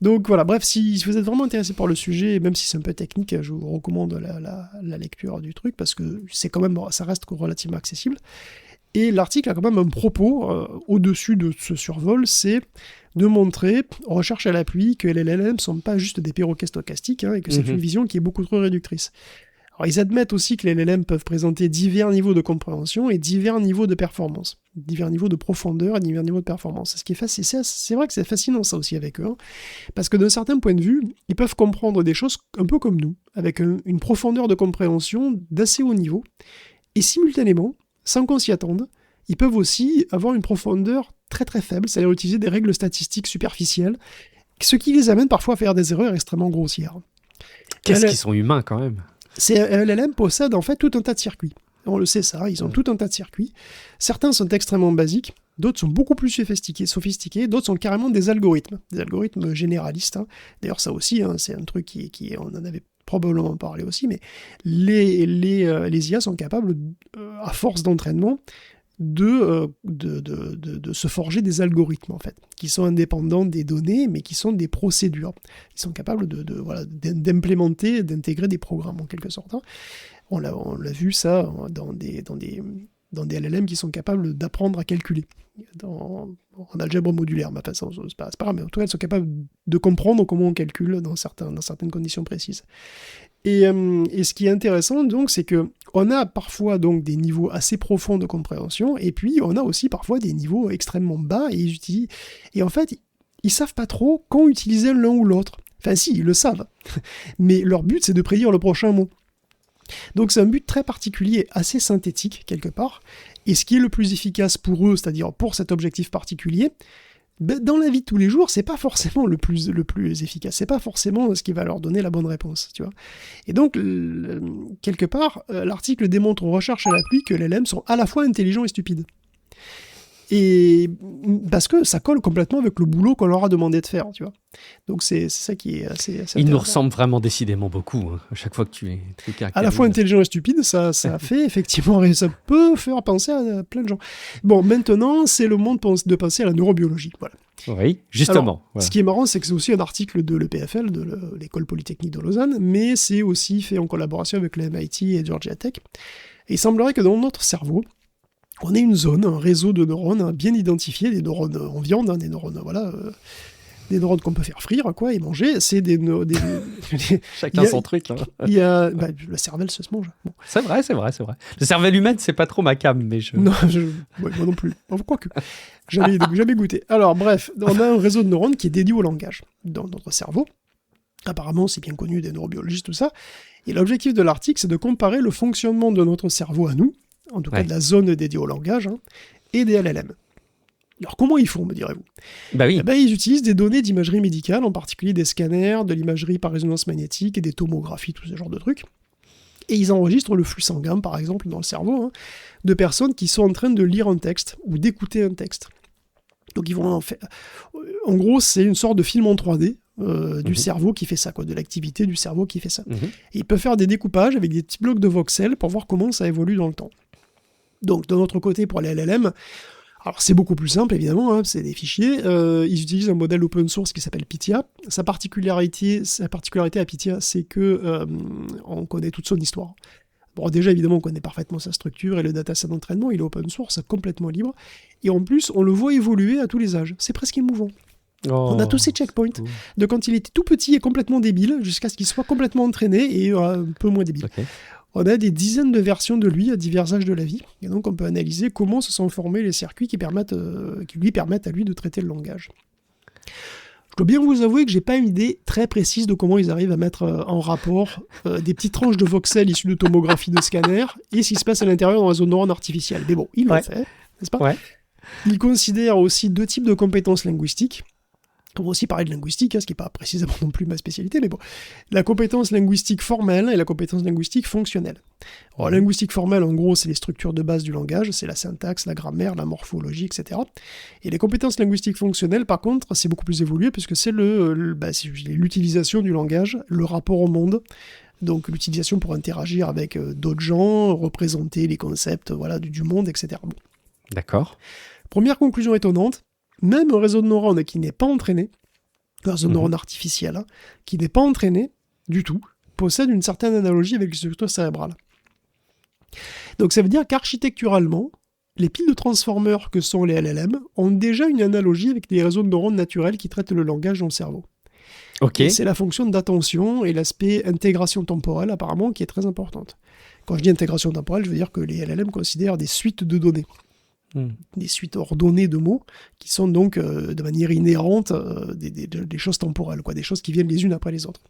Donc voilà, bref, si vous êtes vraiment intéressé par le sujet, même si c'est un peu technique, je vous recommande la lecture du truc parce que ça reste relativement accessible. Et l'article a quand même un propos au-dessus de ce survol, c'est de montrer, recherche à l'appui, que les LLM ne sont pas juste des perroquets stochastiques, et que c'est une vision qui est beaucoup trop réductrice. Alors ils admettent aussi que les LLM peuvent présenter divers niveaux de compréhension et divers niveaux de performance, divers niveaux de profondeur et divers niveaux de performance. Ce qui est c'est vrai que c'est fascinant ça aussi avec eux, parce que d'un certain point de vue, ils peuvent comprendre des choses un peu comme nous, avec une profondeur de compréhension d'assez haut niveau, et simultanément, sans qu'on s'y attende, ils peuvent aussi avoir une profondeur très très faible, c'est-à-dire utiliser des règles statistiques superficielles, ce qui les amène parfois à faire des erreurs extrêmement grossières. Qu'est-ce qu'ils sont humains quand même. LLM possède en fait tout un tas de circuits. On le sait ça, ils ont tout un tas de circuits. Certains sont extrêmement basiques, d'autres sont beaucoup plus sophistiqués, d'autres sont carrément des algorithmes généralistes. Hein. D'ailleurs ça aussi, hein, c'est un truc qui on en avait probablement parlé aussi, mais les IA sont capables, à force d'entraînement, de se forger des algorithmes, en fait, qui sont indépendants des données, mais qui sont des procédures. Ils sont capables d'implémenter, d'intégrer des programmes, en quelque sorte. Hein. On l'a vu ça dans des LLM qui sont capables d'apprendre à calculer en algèbre modulaire. Mais enfin, c'est pas grave, mais en tout cas, elles sont capables de comprendre comment on calcule dans certaines conditions précises. Et ce qui est intéressant, donc, c'est que on a parfois donc des niveaux assez profonds de compréhension, et puis on a aussi parfois des niveaux extrêmement bas, et en fait, ils savent pas trop quand utiliser l'un ou l'autre. Enfin si, ils le savent, mais leur but c'est de prédire le prochain mot. Donc c'est un but très particulier, assez synthétique quelque part, et ce qui est le plus efficace pour eux, c'est-à-dire pour cet objectif particulier, dans la vie de tous les jours, c'est pas forcément le plus efficace, c'est pas forcément ce qui va leur donner la bonne réponse, tu vois. Et donc, quelque part, l'article démontre aux recherches à l'appui que les LLM sont à la fois intelligents et stupides. Et parce que ça colle complètement avec le boulot qu'on leur a demandé de faire, tu vois. Donc c'est ça qui est assez Ils nous ressemblent vraiment décidément beaucoup, hein, à chaque fois que tu à la fois intelligent et stupide, ça fait effectivement, ça peut faire penser à plein de gens. Bon, maintenant, c'est le moment de penser à la neurobiologie, voilà. Oui, justement. Alors, voilà. Ce qui est marrant, c'est que c'est aussi un article de l'EPFL, de l'École Polytechnique de Lausanne, mais c'est aussi fait en collaboration avec le MIT et Georgia Tech. Et il semblerait que dans notre cerveau, on ait une zone, un réseau de neurones bien identifiés, des neurones en viande, hein, des neurones, voilà, des neurones qu'on peut faire frire, quoi, et manger. C'est Chacun son truc. Hein. La cervelle, ça se mange. Bon. C'est vrai. Le cervelle humaine, c'est pas trop ma came, mais Non, moi non plus. Quoique. Jamais goûté. Alors, bref, on a un réseau de neurones qui est dédié au langage dans notre cerveau. Apparemment, c'est bien connu des neurobiologistes, tout ça. Et l'objectif de l'article, c'est de comparer le fonctionnement de notre cerveau à nous, en tout cas de la zone dédiée au langage, hein, et des LLM. Alors comment ils font, me direz-vous ? Bah oui. Ils utilisent des données d'imagerie médicale, en particulier des scanners, de l'imagerie par résonance magnétique et des tomographies, tout ce genre de trucs. Et ils enregistrent le flux sanguin, par exemple, dans le cerveau, hein, de personnes qui sont en train de lire un texte ou d'écouter un texte. Donc ils vont en gros, c'est une sorte de film en 3D du cerveau qui fait ça, quoi, de l'activité du cerveau qui fait ça. Et ils peuvent faire des découpages avec des petits blocs de voxels pour voir comment ça évolue dans le temps. Donc de notre côté, pour les LLM, alors c'est beaucoup plus simple évidemment, hein, c'est des fichiers. Ils utilisent un modèle open source qui s'appelle Pythia. Sa particularité à Pythia, c'est que on connaît toute son histoire. Bon, déjà, évidemment, on connaît parfaitement sa structure et le dataset d'entraînement, il est open source, complètement libre. Et en plus, on le voit évoluer à tous les âges. C'est presque émouvant. On a tous ces checkpoints de quand il était tout petit et complètement débile, jusqu'à ce qu'il soit complètement entraîné et un peu moins débile. Okay. On a des dizaines de versions de lui à divers âges de la vie. Et donc, on peut analyser comment se sont formés les circuits qui lui permettent à lui de traiter le langage. Je dois bien vous avouer que j'ai pas une idée très précise de comment ils arrivent à mettre en rapport des petites tranches de voxels issues de tomographie de scanner et ce qui se passe à l'intérieur dans un réseau de neurones artificiel. Mais bon, ils l'ont fait, n'est-ce pas ? Ils considèrent aussi deux types de compétences linguistiques. On va aussi parler de linguistique, hein, ce qui n'est pas précisément non plus ma spécialité, mais bon. La compétence linguistique formelle et la compétence linguistique fonctionnelle. Alors, la linguistique formelle, en gros, c'est les structures de base du langage, c'est la syntaxe, la grammaire, la morphologie, etc. Et les compétences linguistiques fonctionnelles, par contre, c'est beaucoup plus évolué, puisque c'est c'est l'utilisation du langage, le rapport au monde, donc l'utilisation pour interagir avec d'autres gens, représenter les concepts du monde, etc. Bon. D'accord. Première conclusion étonnante, même un réseau de neurones qui n'est pas entraîné, un réseau de neurones artificiel, hein, qui n'est pas entraîné du tout, possède une certaine analogie avec les structures cérébrales. Donc ça veut dire qu'architecturalement, les piles de transformers que sont les LLM ont déjà une analogie avec des réseaux de neurones naturels qui traitent le langage dans le cerveau. Okay. Et c'est la fonction d'attention et l'aspect intégration temporelle apparemment qui est très importante. Quand je dis intégration temporelle, je veux dire que les LLM considèrent des suites de données. Des suites ordonnées de mots qui sont donc de manière inhérente des choses temporelles, quoi, des choses qui viennent les unes après les autres.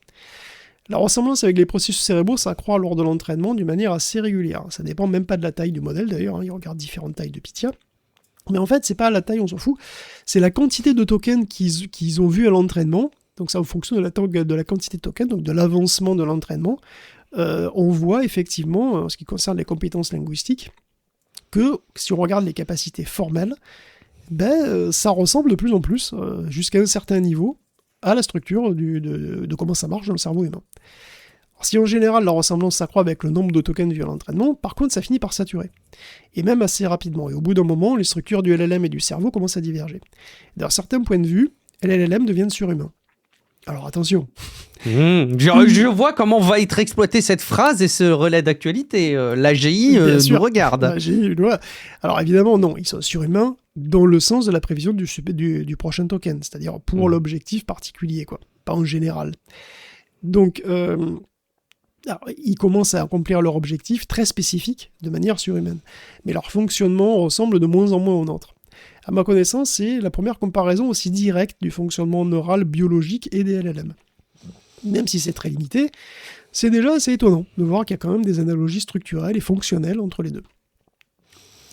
La ressemblance avec les processus cérébraux s'accroît lors de l'entraînement d'une manière assez régulière. Ça dépend même pas de la taille du modèle d'ailleurs, hein, ils regardent différentes tailles de Pythia. Mais en fait, c'est pas la taille, on s'en fout, c'est la quantité de tokens qu'ils ont vu à l'entraînement. Donc ça, en fonction de la quantité de tokens, donc de l'avancement de l'entraînement, on voit effectivement, en ce qui concerne les compétences linguistiques, que si on regarde les capacités formelles, ça ressemble de plus en plus, jusqu'à un certain niveau, à la structure de comment ça marche dans le cerveau humain. Alors, si en général la ressemblance s'accroît avec le nombre de tokens vus à l'entraînement, par contre ça finit par saturer. Et même assez rapidement. Et au bout d'un moment, les structures du LLM et du cerveau commencent à diverger. D'un certain point de vue, les LLM deviennent surhumains. Alors attention. Je vois comment va être exploitée cette phrase et ce relais d'actualité. L'AGI nous regarde. L'AGI, ouais. Alors évidemment, non, ils sont surhumains dans le sens de la prévision du prochain token, c'est-à-dire pour l'objectif particulier, quoi, pas en général. Donc, alors, ils commencent à accomplir leur objectif très spécifique de manière surhumaine. Mais leur fonctionnement ressemble de moins en moins au nôtre. À ma connaissance, c'est la première comparaison aussi directe du fonctionnement neural biologique et des LLM. Même si c'est très limité, c'est déjà assez étonnant de voir qu'il y a quand même des analogies structurelles et fonctionnelles entre les deux.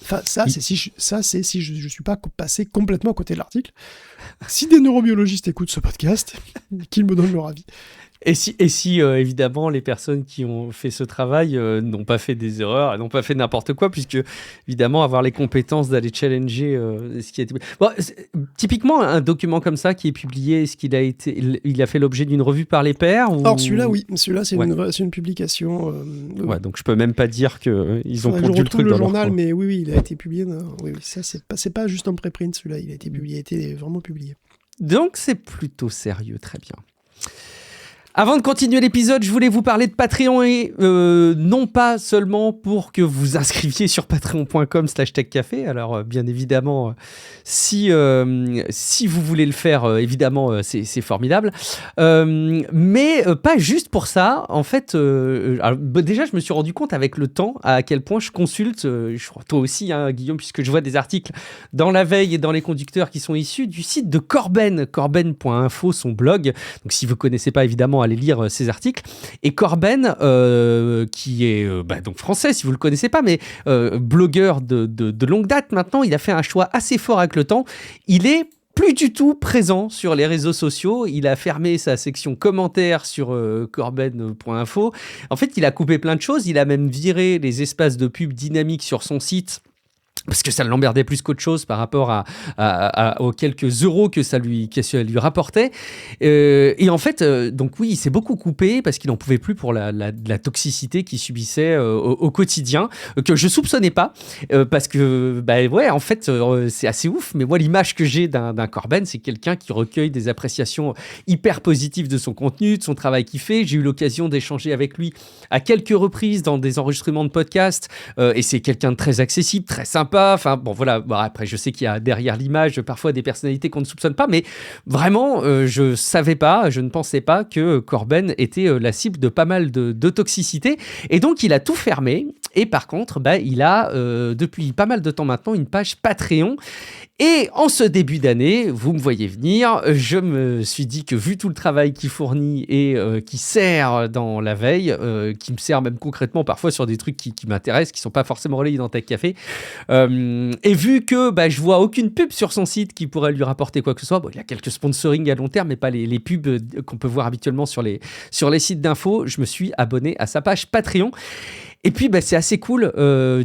Enfin, c'est si je ne suis pas passé complètement à côté de l'article. Si des neurobiologistes écoutent ce podcast, qu'ils me donnent leur avis. Et si évidemment, les personnes qui ont fait ce travail n'ont pas fait des erreurs, n'ont pas fait n'importe quoi, puisque, évidemment, avoir les compétences d'aller challenger ce qui a été... Bon, typiquement, un document comme ça qui est publié, est-ce qu'il a été... Il a fait l'objet d'une revue par les pairs ou... Alors, celui-là, oui. Celui-là, c'est une publication... Ouais, donc je peux même pas dire qu'ils ont pondu le truc dans le journal, leur... mais oui, il a été publié. Oui, ça, c'est pas juste un préprint, celui-là. Il a été publié, il a été vraiment publié. Donc, c'est plutôt sérieux, très bien. Avant de continuer l'épisode, je voulais vous parler de Patreon et non pas seulement pour que vous inscriviez sur patreon.com/techcafé. Alors bien évidemment, si vous voulez le faire, évidemment c'est formidable. Mais pas juste pour ça. En fait, alors, déjà je me suis rendu compte avec le temps à quel point je consulte, je crois toi aussi hein, Guillaume, puisque je vois des articles dans La Veille et dans Les Conducteurs qui sont issus du site de Corben, corben.info, son blog. Donc si vous connaissez pas évidemment, allez lire ces articles. Et Corben, qui est donc français, si vous le connaissez pas, mais blogueur de longue date maintenant, il a fait un choix assez fort avec le temps. Il est plus du tout présent sur les réseaux sociaux. Il a fermé sa section commentaires sur corben.info. En fait, il a coupé plein de choses. Il a même viré les espaces de pub dynamiques sur son site, parce que ça l'emmerdait plus qu'autre chose par rapport aux quelques euros que ça lui rapportait. Et en fait, donc oui, il s'est beaucoup coupé parce qu'il n'en pouvait plus pour la toxicité qu'il subissait au quotidien, que je soupçonnais pas, parce que, en fait, c'est assez ouf, mais moi, l'image que j'ai d'un Corben, c'est quelqu'un qui recueille des appréciations hyper positives de son contenu, de son travail qu'il fait. J'ai eu l'occasion d'échanger avec lui à quelques reprises dans des enregistrements de podcasts, et c'est quelqu'un de très accessible, très sympa. Enfin, bon, voilà. Bon, après, je sais qu'il y a derrière l'image parfois des personnalités qu'on ne soupçonne pas, mais vraiment, je ne pensais pas que Corben était la cible de pas mal de toxicité. Et donc, il a tout fermé. Et par contre, il a, depuis pas mal de temps maintenant, une page Patreon. Et en ce début d'année, vous me voyez venir, je me suis dit que vu tout le travail qu'il fournit et qui sert dans La Veille, qui me sert même concrètement parfois sur des trucs qui m'intéressent, qui ne sont pas forcément relayés dans Tech Café, et vu que je vois aucune pub sur son site qui pourrait lui rapporter quoi que ce soit, il y a quelques sponsoring à long terme, mais pas les pubs qu'on peut voir habituellement sur les sites d'infos, je me suis abonné à sa page Patreon. Et puis, c'est assez cool,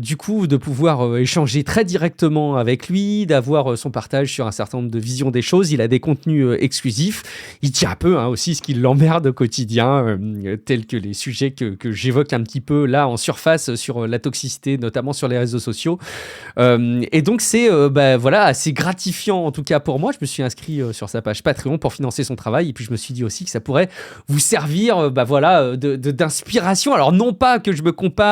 du coup, de pouvoir échanger très directement avec lui, d'avoir son partage sur un certain nombre de visions des choses. Il a des contenus exclusifs. Il dit un peu aussi ce qui l'emmerde au quotidien, tels que les sujets que j'évoque un petit peu là en surface sur la toxicité, notamment sur les réseaux sociaux. Et donc, c'est assez gratifiant, en tout cas pour moi. Je me suis inscrit sur sa page Patreon pour financer son travail. Et puis, je me suis dit aussi que ça pourrait vous servir d'inspiration. Alors, non pas que je me compare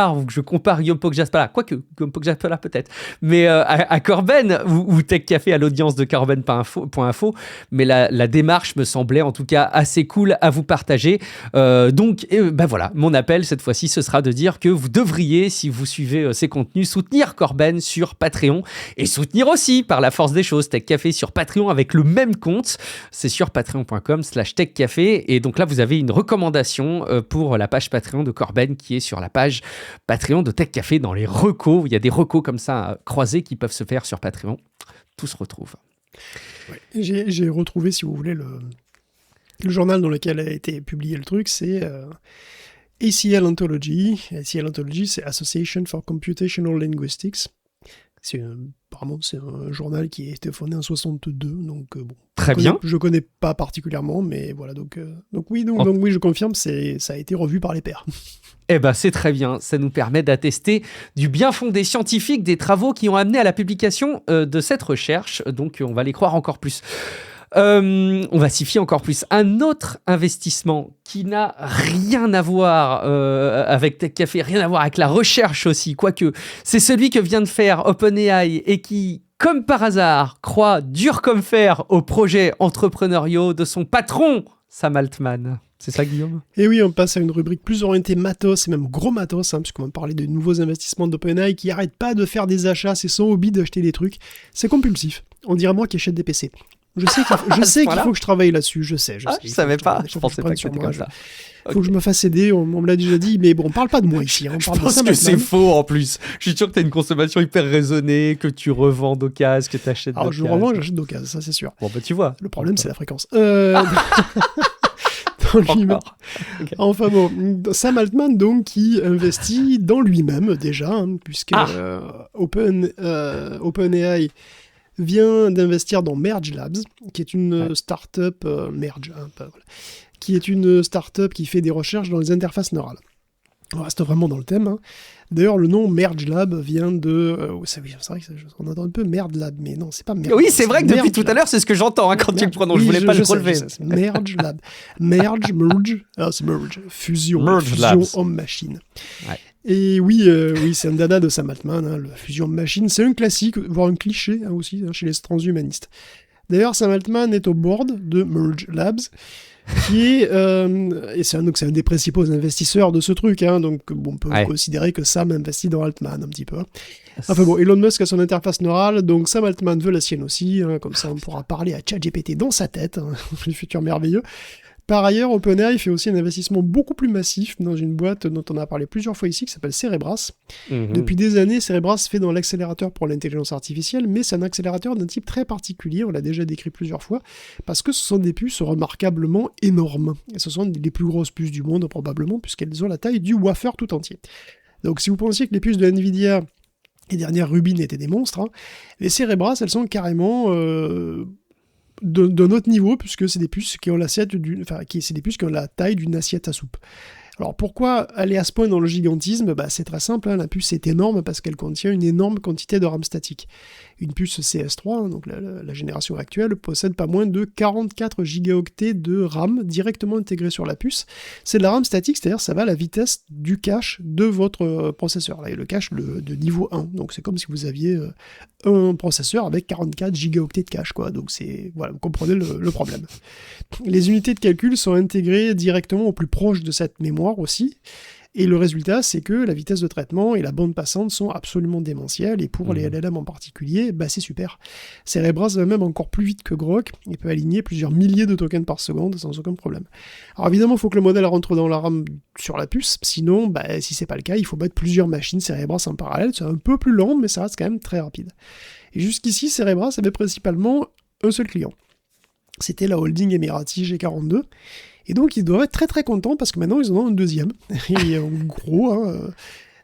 compare Guillaume Poggiaspala, quoique Guillaume Poggiaspala peut-être, mais à Corben ou Tech Café à l'audience de Corben.info, mais la démarche me semblait en tout cas assez cool à vous partager. Donc voilà, mon appel cette fois-ci, ce sera de dire que vous devriez, si vous suivez ces contenus, soutenir Corben sur Patreon et soutenir aussi, par la force des choses, Tech Café sur Patreon avec le même compte. C'est sur patreon.com/techcafé. Et donc là, vous avez une recommandation pour la page Patreon de Corben qui est sur la page Patreon de Tech Café dans les recos. Il y a des recos comme ça croisés qui peuvent se faire sur Patreon. Tout se retrouve. Ouais. J'ai retrouvé, si vous voulez, le journal dans lequel a été publié le truc, c'est ACL Anthology. ACL Anthology, c'est Association for Computational Linguistics. Apparemment, c'est un journal qui a été fondé en 62, donc bon. Très bien. Je connais pas particulièrement, mais voilà, donc oui, je confirme, ça a été revu par les pairs. Eh ben, c'est très bien. Ça nous permet d'attester du bien fondé scientifique des travaux qui ont amené à la publication de cette recherche. Donc, on va les croire encore plus. On va s'y fier encore plus. Un autre investissement qui n'a rien à voir avec Tech Café, rien à voir avec la recherche aussi, quoique c'est celui que vient de faire OpenAI et qui, comme par hasard, croit dur comme fer aux projets entrepreneuriaux de son patron, Sam Altman. C'est ça, Guillaume ? Et oui, on passe à une rubrique plus orientée matos, et même gros matos, puisqu'on va parler de nouveaux investissements d'OpenAI qui n'arrêtent pas de faire des achats, c'est son hobby d'acheter des trucs. C'est compulsif. On dirait moi qui achète des PC. Je sais qu'il faut que je travaille là-dessus, je sais. Je savais pas, je pensais pas que c'était comme ça. Faut que je me fasse aider, on me l'a déjà dit, mais bon, on parle pas de moi ici. On parle je pense que c'est faux en plus. Je suis sûr que tu as une consommation hyper raisonnée, que tu revends d'occasion, que tu achètes d'occasion. Je revends et j'achète d'occasion, ça c'est sûr. Bon, bah tu vois. Le problème, c'est la fréquence. Enfin bon, Sam Altman donc qui investit dans lui-même déjà, puisque OpenAI vient d'investir dans Merge Labs, qui est une start-up qui est une start-up qui fait des recherches dans les interfaces neurales. On reste vraiment dans le thème. D'ailleurs, le nom Merge Lab vient de... c'est vrai qu'on entend un peu Merde Lab, mais non, c'est pas Merge. Oui, c'est vrai que depuis tout à l'heure, c'est ce que j'entends quand tu le prononces. Je voulais pas le relever. Merge Lab. Merge. C'est Merge. Fusion homme-machine. Ouais. Et oui, c'est un dada de Sam Altman, la fusion homme-machine. C'est un classique, voire un cliché aussi, chez les transhumanistes. D'ailleurs, Sam Altman est au board de Merge Labs, qui est et c'est un des principaux investisseurs de ce truc, donc on peut considérer que Sam investit dans Altman un petit peu. Enfin bon, Elon Musk a son interface neurale, donc Sam Altman veut la sienne aussi, comme ça on pourra parler à ChatGPT dans sa tête, le futur merveilleux. Par ailleurs, OpenAI fait aussi un investissement beaucoup plus massif dans une boîte dont on a parlé plusieurs fois ici, qui s'appelle Cerebras. Depuis des années, Cerebras fait dans l'accélérateur pour l'intelligence artificielle, mais c'est un accélérateur d'un type très particulier, on l'a déjà décrit plusieurs fois, parce que ce sont des puces remarquablement énormes. Et ce sont les plus grosses puces du monde, probablement, puisqu'elles ont la taille du wafer tout entier. Donc si vous pensiez que les puces de Nvidia, les dernières Rubin, étaient des monstres, les Cerebras, elles sont carrément... d'un autre niveau, puisque c'est des puces qui ont la taille d'une assiette à soupe. Alors pourquoi aller à ce point dans le gigantisme ? C'est très simple, la puce est énorme parce qu'elle contient une énorme quantité de RAM statique. Une puce CS3, donc la génération actuelle, possède pas moins de 44 gigaoctets de RAM directement intégrés sur la puce. C'est de la RAM statique, c'est-à-dire ça va à la vitesse du cache de votre processeur. Là, il y a le cache de niveau 1, donc c'est comme si vous aviez un processeur avec 44 gigaoctets de cache, quoi. Donc vous comprenez le problème. Les unités de calcul sont intégrées directement au plus proche de cette mémoire aussi, et le résultat, c'est que la vitesse de traitement et la bande passante sont absolument démentielles, et pour les LLM en particulier, c'est super. Cerebras va même encore plus vite que Grok, il peut aligner plusieurs milliers de tokens par seconde sans aucun problème. Alors évidemment, il faut que le modèle rentre dans la RAM sur la puce, sinon, si c'est pas le cas, il faut mettre plusieurs machines Cerebras en parallèle, c'est un peu plus lent, mais ça reste quand même très rapide. Et jusqu'ici, Cerebras avait principalement un seul client. C'était la holding émirati G42, et donc ils doivent être très très contents parce que maintenant ils en ont un deuxième. Et en gros,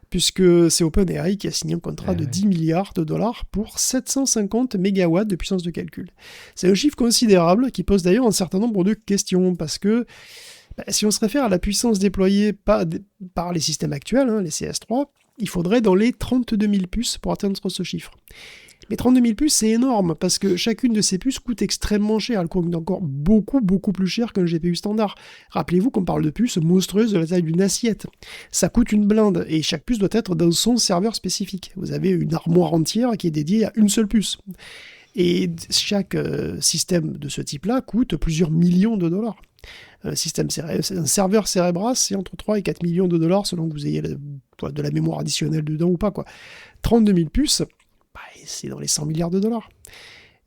puisque c'est OpenAI qui a signé un contrat de 10 milliards de dollars pour 750 mégawatts de puissance de calcul. C'est un chiffre considérable qui pose d'ailleurs un certain nombre de questions, parce que si on se réfère à la puissance déployée par les systèmes actuels, les CS3, il faudrait dans les 32 000 puces pour atteindre ce chiffre. Mais 32 000 puces, c'est énorme, parce que chacune de ces puces coûte extrêmement cher. Elle coûte encore beaucoup, beaucoup plus cher qu'un GPU standard. Rappelez-vous qu'on parle de puces monstrueuses de la taille d'une assiette. Ça coûte une blinde, et chaque puce doit être dans son serveur spécifique. Vous avez une armoire entière qui est dédiée à une seule puce. Et chaque système de ce type-là coûte plusieurs millions de dollars. Un serveur Cerebras, c'est entre 3 et 4 millions de dollars selon que vous ayez de la mémoire additionnelle dedans ou pas, quoi. 32 000 puces, c'est dans les 100 milliards de dollars.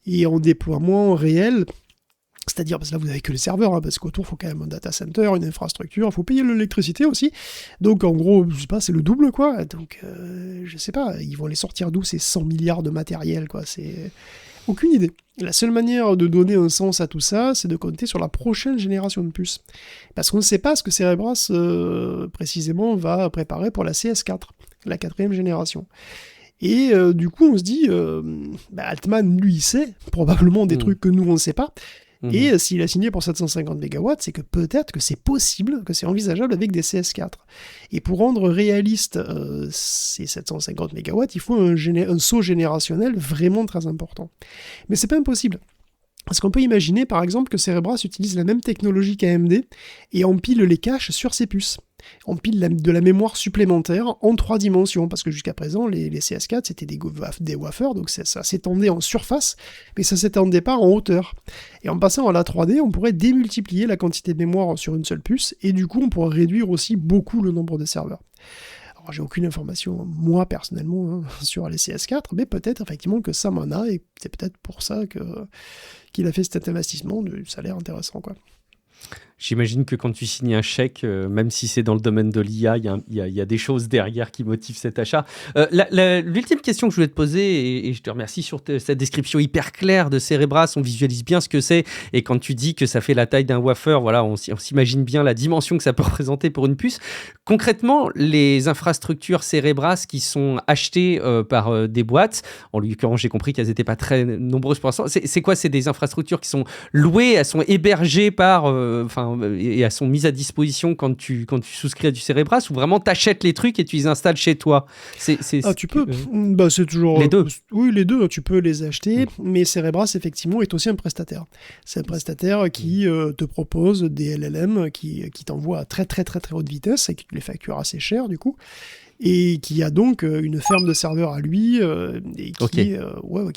Et en déploiement réel, c'est-à-dire, parce que là vous n'avez que le serveur, parce qu'autour il faut quand même un data center, une infrastructure, il faut payer l'électricité aussi. Donc en gros, je sais pas, c'est le double, quoi. Donc je sais pas, ils vont les sortir d'où ces 100 milliards de matériel, quoi. C'est aucune idée. La seule manière de donner un sens à tout ça, c'est de compter sur la prochaine génération de puces. Parce qu'on ne sait pas ce que Cerebras, précisément, va préparer pour la CS4, la 4e génération. Et du coup, on se dit, Altman, lui, il sait probablement des trucs que nous, on ne sait pas. Et s'il a signé pour 750 MW, c'est que peut-être que c'est possible, que c'est envisageable avec des CS4. Et pour rendre réaliste ces 750 MW, il faut un saut générationnel vraiment très important. Mais c'est pas impossible. Parce qu'on peut imaginer, par exemple, que Cerebras utilise la même technologie qu'AMD et empile les caches sur ses puces. Empile de la mémoire supplémentaire en 3 dimensions, parce que jusqu'à présent, les CS4, c'était des wafers, donc ça s'étendait en surface, mais ça s'étendait pas en hauteur. Et en passant à la 3D, on pourrait démultiplier la quantité de mémoire sur une seule puce, et du coup, on pourrait réduire aussi beaucoup le nombre de serveurs. Alors, j'ai aucune information, moi, personnellement, sur les CS4, mais peut-être, effectivement, que Sam en a, et c'est peut-être pour ça qu'il a fait cet investissement, ça a l'air intéressant, quoi. J'imagine que quand tu signes un chèque, même si c'est dans le domaine de l'IA, il y a des choses derrière qui motivent cet achat. L'ultime question que je voulais te poser, et je te remercie sur cette description hyper claire de Cerebras, on visualise bien ce que c'est, et quand tu dis que ça fait la taille d'un wafer, voilà, on s'imagine bien la dimension que ça peut représenter pour une puce. Concrètement, les infrastructures Cerebras qui sont achetées par des boîtes, en l'occurrence j'ai compris qu'elles n'étaient pas très nombreuses pour l'instant, c'est quoi? C'est des infrastructures qui sont louées, elles sont hébergées par... et elles sont mises à disposition quand tu souscris à du Cerebras, ou vraiment t'achètes les trucs et tu les installes chez toi? Tu peux. C'est toujours... Les deux. Oui, les deux, tu peux les acheter, mais Cerebras, effectivement, est aussi un prestataire. C'est un prestataire qui te propose des LLM qui t'envoie à très très très très haute vitesse et qui te les facture assez cher, du coup. Et qui a donc une ferme de serveurs à lui et qui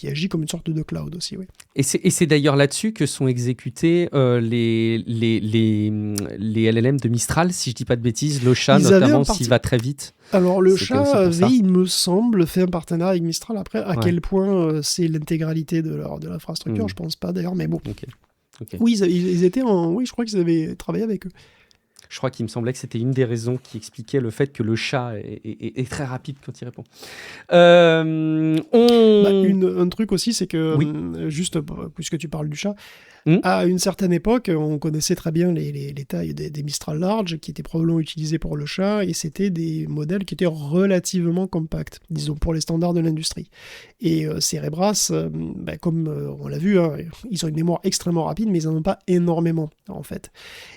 agit comme une sorte de cloud aussi. Oui. Et c'est d'ailleurs là-dessus que sont exécutés les LLM de Mistral, si je ne dis pas de bêtises, le chat notamment, s'il va très vite. Alors le chat avait, il me semble, fait un partenariat avec Mistral. Après, à quel point c'est l'intégralité de l'infrastructure, je ne pense pas d'ailleurs, mais bon. Okay. Oui, ils étaient oui, je crois qu'ils avaient travaillé avec eux. Je crois qu'il me semblait que c'était une des raisons qui expliquait le fait que le chat est très rapide quand il répond. Un truc aussi, c'est que, juste puisque tu parles du chat, à une certaine époque, on connaissait très bien les tailles des Mistral Large, qui étaient probablement utilisés pour le chat, et c'était des modèles qui étaient relativement compacts, disons, pour les standards de l'industrie. Et Cerebras, comme on l'a vu, ils ont une mémoire extrêmement rapide, mais ils n'en ont pas énormément, en fait.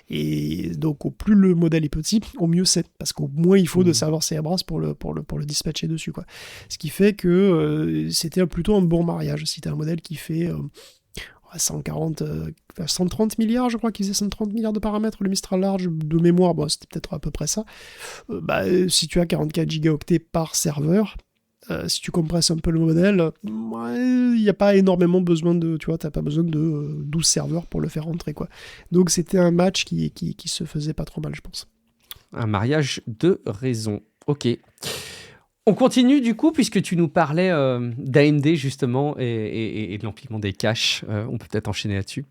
Et donc, au plus le modèle est petit, au mieux c'est, parce qu'au moins il faut de serveurs Cerebras pour le dispatcher dessus, quoi. Ce qui fait que c'était plutôt un bon mariage. Si t'as un modèle qui fait 130 milliards, je crois qu'il faisait 130 milliards de paramètres, le Mistral Large de mémoire, c'était peut-être à peu près ça. Si tu as 44 gigaoctets par serveur, si tu compresses un peu le modèle, il n'y a pas énormément besoin t'as pas besoin de 12 serveurs pour le faire rentrer, quoi. Donc c'était un match qui se faisait pas trop mal, je pense. Un mariage de raison. Ok. On continue du coup, puisque tu nous parlais d'AMD justement et de l'empilement des caches. On peut peut-être enchaîner là-dessus.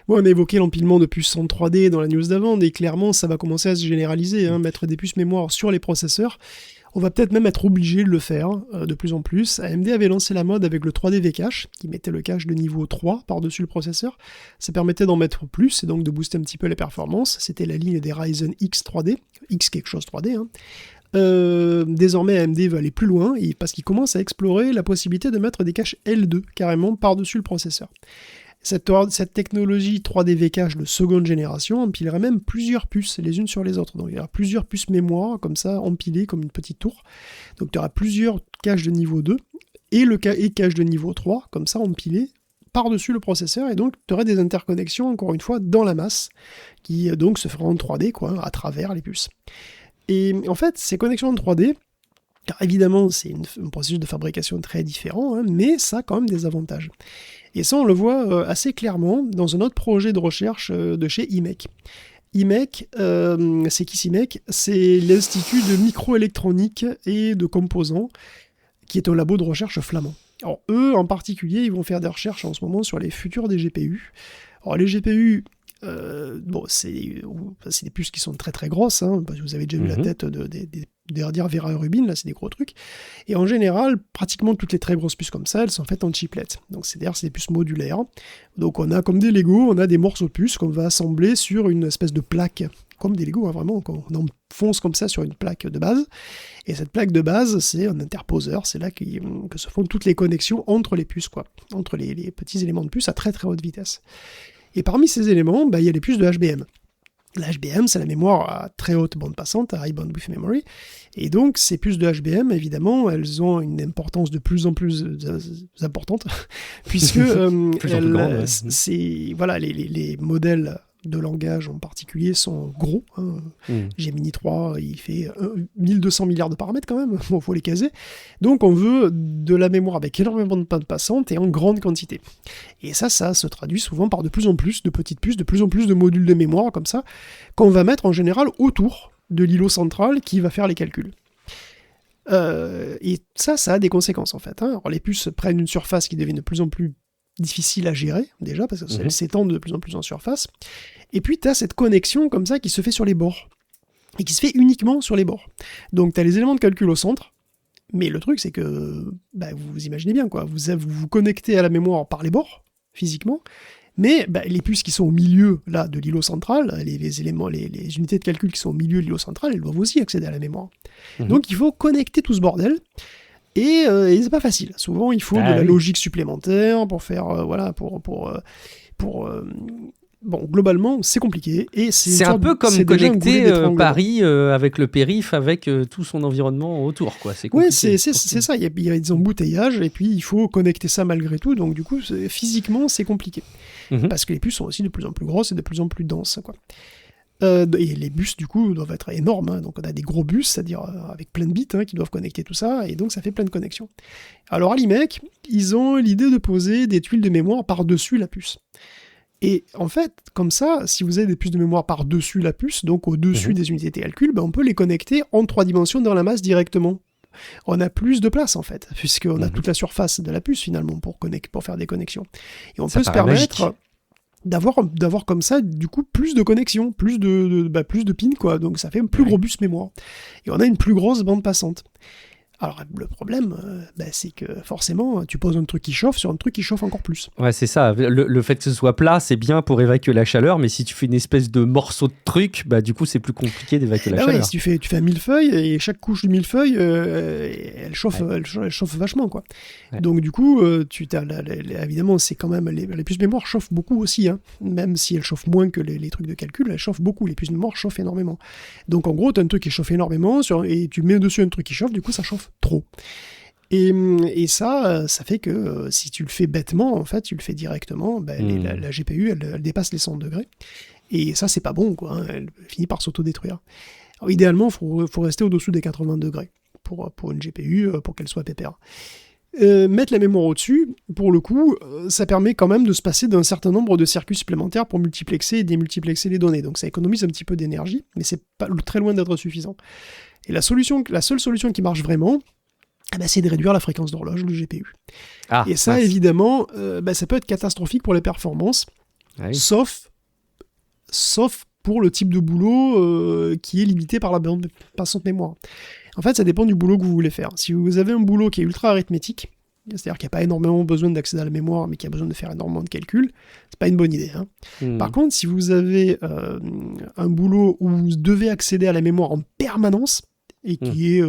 Bon, on a évoqué l'empilement de puces en 3D dans la news d'avant, et clairement ça va commencer à se généraliser, mettre des puces mémoire sur les processeurs. On va peut-être même être obligé de le faire de plus en plus. AMD avait lancé la mode avec le 3D V-Cache, qui mettait le cache de niveau 3 par-dessus le processeur. Ça permettait d'en mettre plus, et donc de booster un petit peu les performances. C'était la ligne des Ryzen X 3D, X quelque chose 3D, désormais AMD va aller plus loin, parce qu'il commence à explorer la possibilité de mettre des caches L2 carrément par-dessus le processeur. Cette technologie 3D V-Cache de seconde génération empilerait même plusieurs puces les unes sur les autres. Donc il y aura plusieurs puces mémoire comme ça empilées comme une petite tour. Donc tu auras plusieurs caches de niveau 2 et cache de niveau 3, comme ça, empilé par-dessus le processeur, et donc tu aurais des interconnexions, encore une fois, dans la masse, qui donc se feront en 3D, quoi, à travers les puces. Et en fait, ces connexions en 3D, car évidemment, c'est un processus de fabrication très différent, hein, mais ça a quand même des avantages. Et ça, on le voit assez clairement dans un autre projet de recherche de chez IMEC. IMEC, c'est qui IMEC ? C'est l'Institut de microélectronique et de composants, qui est un labo de recherche flamand. Alors eux, en particulier, ils vont faire des recherches en ce moment sur les futurs des GPU. Alors les GPU, c'est des puces qui sont très très grosses, hein, parce que vous avez déjà vu la tête des Vera Rubin, là c'est des gros trucs. Et en général, pratiquement toutes les très grosses puces comme ça, elles sont faites en chiplets. Donc c'est des puces modulaires. Donc on a comme des Lego, on a des morceaux de puces qu'on va assembler sur une espèce de plaque, comme des Lego, hein, vraiment, qu'on enfonce comme ça sur une plaque de base. Et cette plaque de base, c'est un interposeur, c'est là que se font toutes les connexions entre les puces, quoi, entre les petits éléments de puces à très très haute vitesse. Et parmi ces éléments, il y a les puces de HBM. La HBM, c'est la mémoire à très haute bande passante, à High Bandwidth Memory. Et donc, ces puces de HBM, évidemment, elles ont une importance de plus en plus importante, puisque les modèles de langage en particulier sont gros. Hein. Gemini 3, il fait 1200 milliards de paramètres quand même, il faut les caser. Donc on veut de la mémoire avec énormément de bande passante et en grande quantité. Et ça se traduit souvent par de plus en plus de petites puces, de plus en plus de modules de mémoire comme ça, qu'on va mettre en général autour de l'îlot central qui va faire les calculs. Et ça a des conséquences en fait. Hein. Alors, les puces prennent une surface qui devient de plus en plus difficile à gérer, déjà, parce qu'elles s'étendent de plus en plus en surface. Et puis, tu as cette connexion comme ça qui se fait sur les bords. Et qui se fait uniquement sur les bords. Donc, tu as les éléments de calcul au centre, mais le truc, c'est que, vous imaginez bien, quoi. Vous vous connectez à la mémoire par les bords, physiquement, mais les puces qui sont au milieu là, de l'îlot central, les éléments, les unités de calcul qui sont au milieu de l'îlot central, elles doivent aussi accéder à la mémoire. Donc, il faut connecter tout ce bordel. Et c'est pas facile. Souvent, il faut de la logique supplémentaire pour faire, bon, globalement, c'est compliqué. Et c'est un peu comme connecter Paris avec le périph', avec tout son environnement autour, quoi. C'est compliqué. Oui, c'est ça. Il y a des embouteillages, et puis il faut connecter ça malgré tout. Donc, du coup, physiquement, c'est compliqué. Parce que les puces sont aussi de plus en plus grosses et de plus en plus denses, quoi. Et les bus, du coup, doivent être énormes. Hein. Donc, on a des gros bus, c'est-à-dire avec plein de bits qui doivent connecter tout ça. Et donc, ça fait plein de connexions. Alors, à l'IMEC, ils ont l'idée de poser des tuiles de mémoire par-dessus la puce. Et en fait, comme ça, si vous avez des puces de mémoire par-dessus la puce, donc au-dessus des unités de calcul, on peut les connecter en 3 dimensions dans la masse directement. On a plus de place, en fait, puisqu'on a toute la surface de la puce, finalement, pour faire des connexions. Et on peut se permettre d'avoir comme ça, du coup, plus de connexions, plus de pins, quoi. Donc ça fait un plus gros bus mémoire. Et on a une plus grosse bande passante. Alors, le problème, c'est que forcément, tu poses un truc qui chauffe sur un truc qui chauffe encore plus. Ouais, c'est ça. Le fait que ce soit plat, c'est bien pour évacuer la chaleur, mais si tu fais une espèce de morceau de truc, du coup, c'est plus compliqué d'évacuer la chaleur. Ouais, si tu fais un millefeuille, et chaque couche de millefeuille, elle chauffe vachement, quoi. Ouais. Donc, du coup, évidemment, c'est quand même... Les puces mémoire chauffent beaucoup aussi, hein. Même si elles chauffent moins que les trucs de calcul, elles chauffent beaucoup. Les puces mémoire chauffent énormément. Donc, en gros, tu as un truc qui chauffe énormément, et tu mets dessus un truc qui chauffe, du coup, ça chauffe trop. Et ça fait que si tu le fais bêtement, en fait, tu le fais directement, la GPU, elle dépasse les 100 degrés. Et ça, c'est pas bon, quoi. Hein, elle finit par s'autodétruire. Alors, idéalement, il faut rester au-dessous des 80 degrés pour une GPU, pour qu'elle soit pépère. Mettre la mémoire au-dessus, pour le coup, ça permet quand même de se passer d'un certain nombre de circuits supplémentaires pour multiplexer et démultiplexer les données. Donc ça économise un petit peu d'énergie, mais c'est pas très loin d'être suffisant. Et la seule solution qui marche vraiment, c'est de réduire la fréquence d'horloge du GPU. Et ça, évidemment, ça peut être catastrophique pour les performances, sauf pour le type de boulot qui est limité par la bande passante mémoire. En fait, ça dépend du boulot que vous voulez faire. Si vous avez un boulot qui est ultra arithmétique, c'est-à-dire qu'il n'y a pas énormément besoin d'accéder à la mémoire, mais qui a besoin de faire énormément de calculs, c'est pas une bonne idée. Hein. Par contre, si vous avez un boulot où vous devez accéder à la mémoire en permanence, et qui est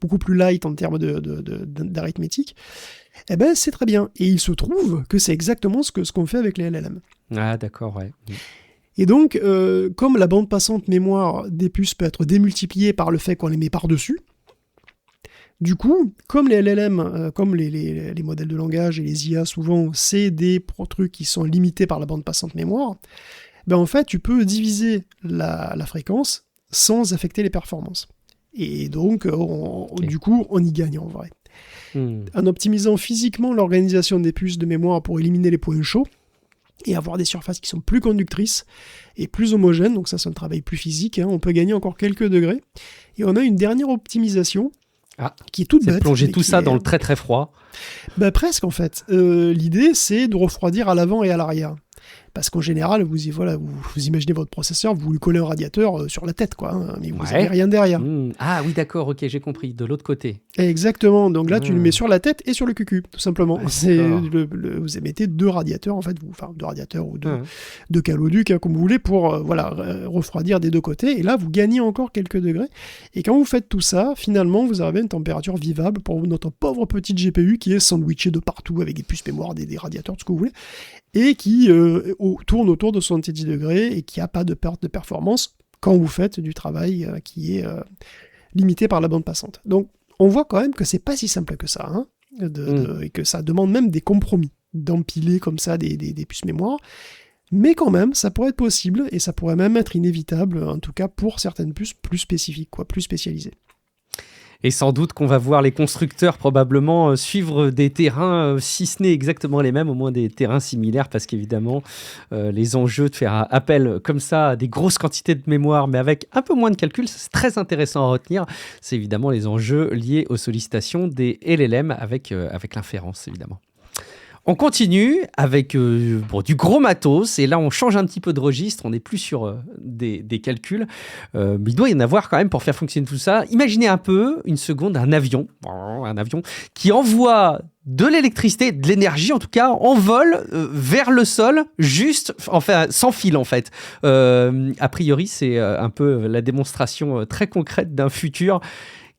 beaucoup plus light en termes d'arithmétique, c'est très bien. Et il se trouve que c'est exactement ce qu'on fait avec les LLM. Ah, d'accord, ouais. Et donc, comme la bande passante mémoire des puces peut être démultipliée par le fait qu'on les met par-dessus, Du coup, comme les LLM, comme les modèles de langage et les IA, souvent, c'est des trucs qui sont limités par la bande passante mémoire, ben en fait, tu peux diviser la fréquence sans affecter les performances. Et donc, du coup, on y gagne en vrai. En optimisant physiquement l'organisation des puces de mémoire pour éliminer les points chauds et avoir des surfaces qui sont plus conductrices et plus homogènes, donc ça c'est un travail plus physique, on peut gagner encore quelques degrés. Et on a une dernière optimisation qui est toute bête. C'est plonger tout ça dans le très très froid. Ben, presque en fait. L'idée c'est de refroidir à l'avant et à l'arrière. Parce qu'en général, vous imaginez votre processeur, vous lui collez un radiateur sur la tête, quoi, mais vous n'avez rien derrière. Ah oui, d'accord, ok, j'ai compris, de l'autre côté. Exactement, donc là, tu le mets sur la tête et sur le cucu, tout simplement. Vous émettez 2 radiateurs, en fait, 2 radiateurs ou 2 caloducs, comme vous voulez, pour refroidir des 2 côtés, et là, vous gagnez encore quelques degrés. Et quand vous faites tout ça, finalement, vous avez une température vivable pour notre pauvre petite GPU qui est sandwichée de partout, avec des puces mémoire, des radiateurs, tout ce que vous voulez, et qui tourne autour de 70 degrés et qui n'a pas de perte de performance quand vous faites du travail qui est limité par la bande passante. Donc on voit quand même que c'est pas si simple que ça, et que ça demande même des compromis, d'empiler comme ça des puces mémoire, mais quand même ça pourrait être possible et ça pourrait même être inévitable, en tout cas pour certaines puces plus spécifiques, plus spécialisées. Et sans doute qu'on va voir les constructeurs probablement suivre des terrains, si ce n'est exactement les mêmes, au moins des terrains similaires, parce qu'évidemment, les enjeux de faire appel comme ça à des grosses quantités de mémoire, mais avec un peu moins de calcul, c'est très intéressant à retenir. C'est évidemment les enjeux liés aux sollicitations des LLM avec l'inférence, évidemment. On continue avec du gros matos, et là on change un petit peu de registre, on n'est plus sur des calculs, mais il doit y en avoir quand même pour faire fonctionner tout ça. Imaginez un peu, une seconde, un avion qui envoie de l'électricité, de l'énergie en tout cas, en vol vers le sol, sans fil en fait. A priori c'est un peu la démonstration très concrète d'un futur,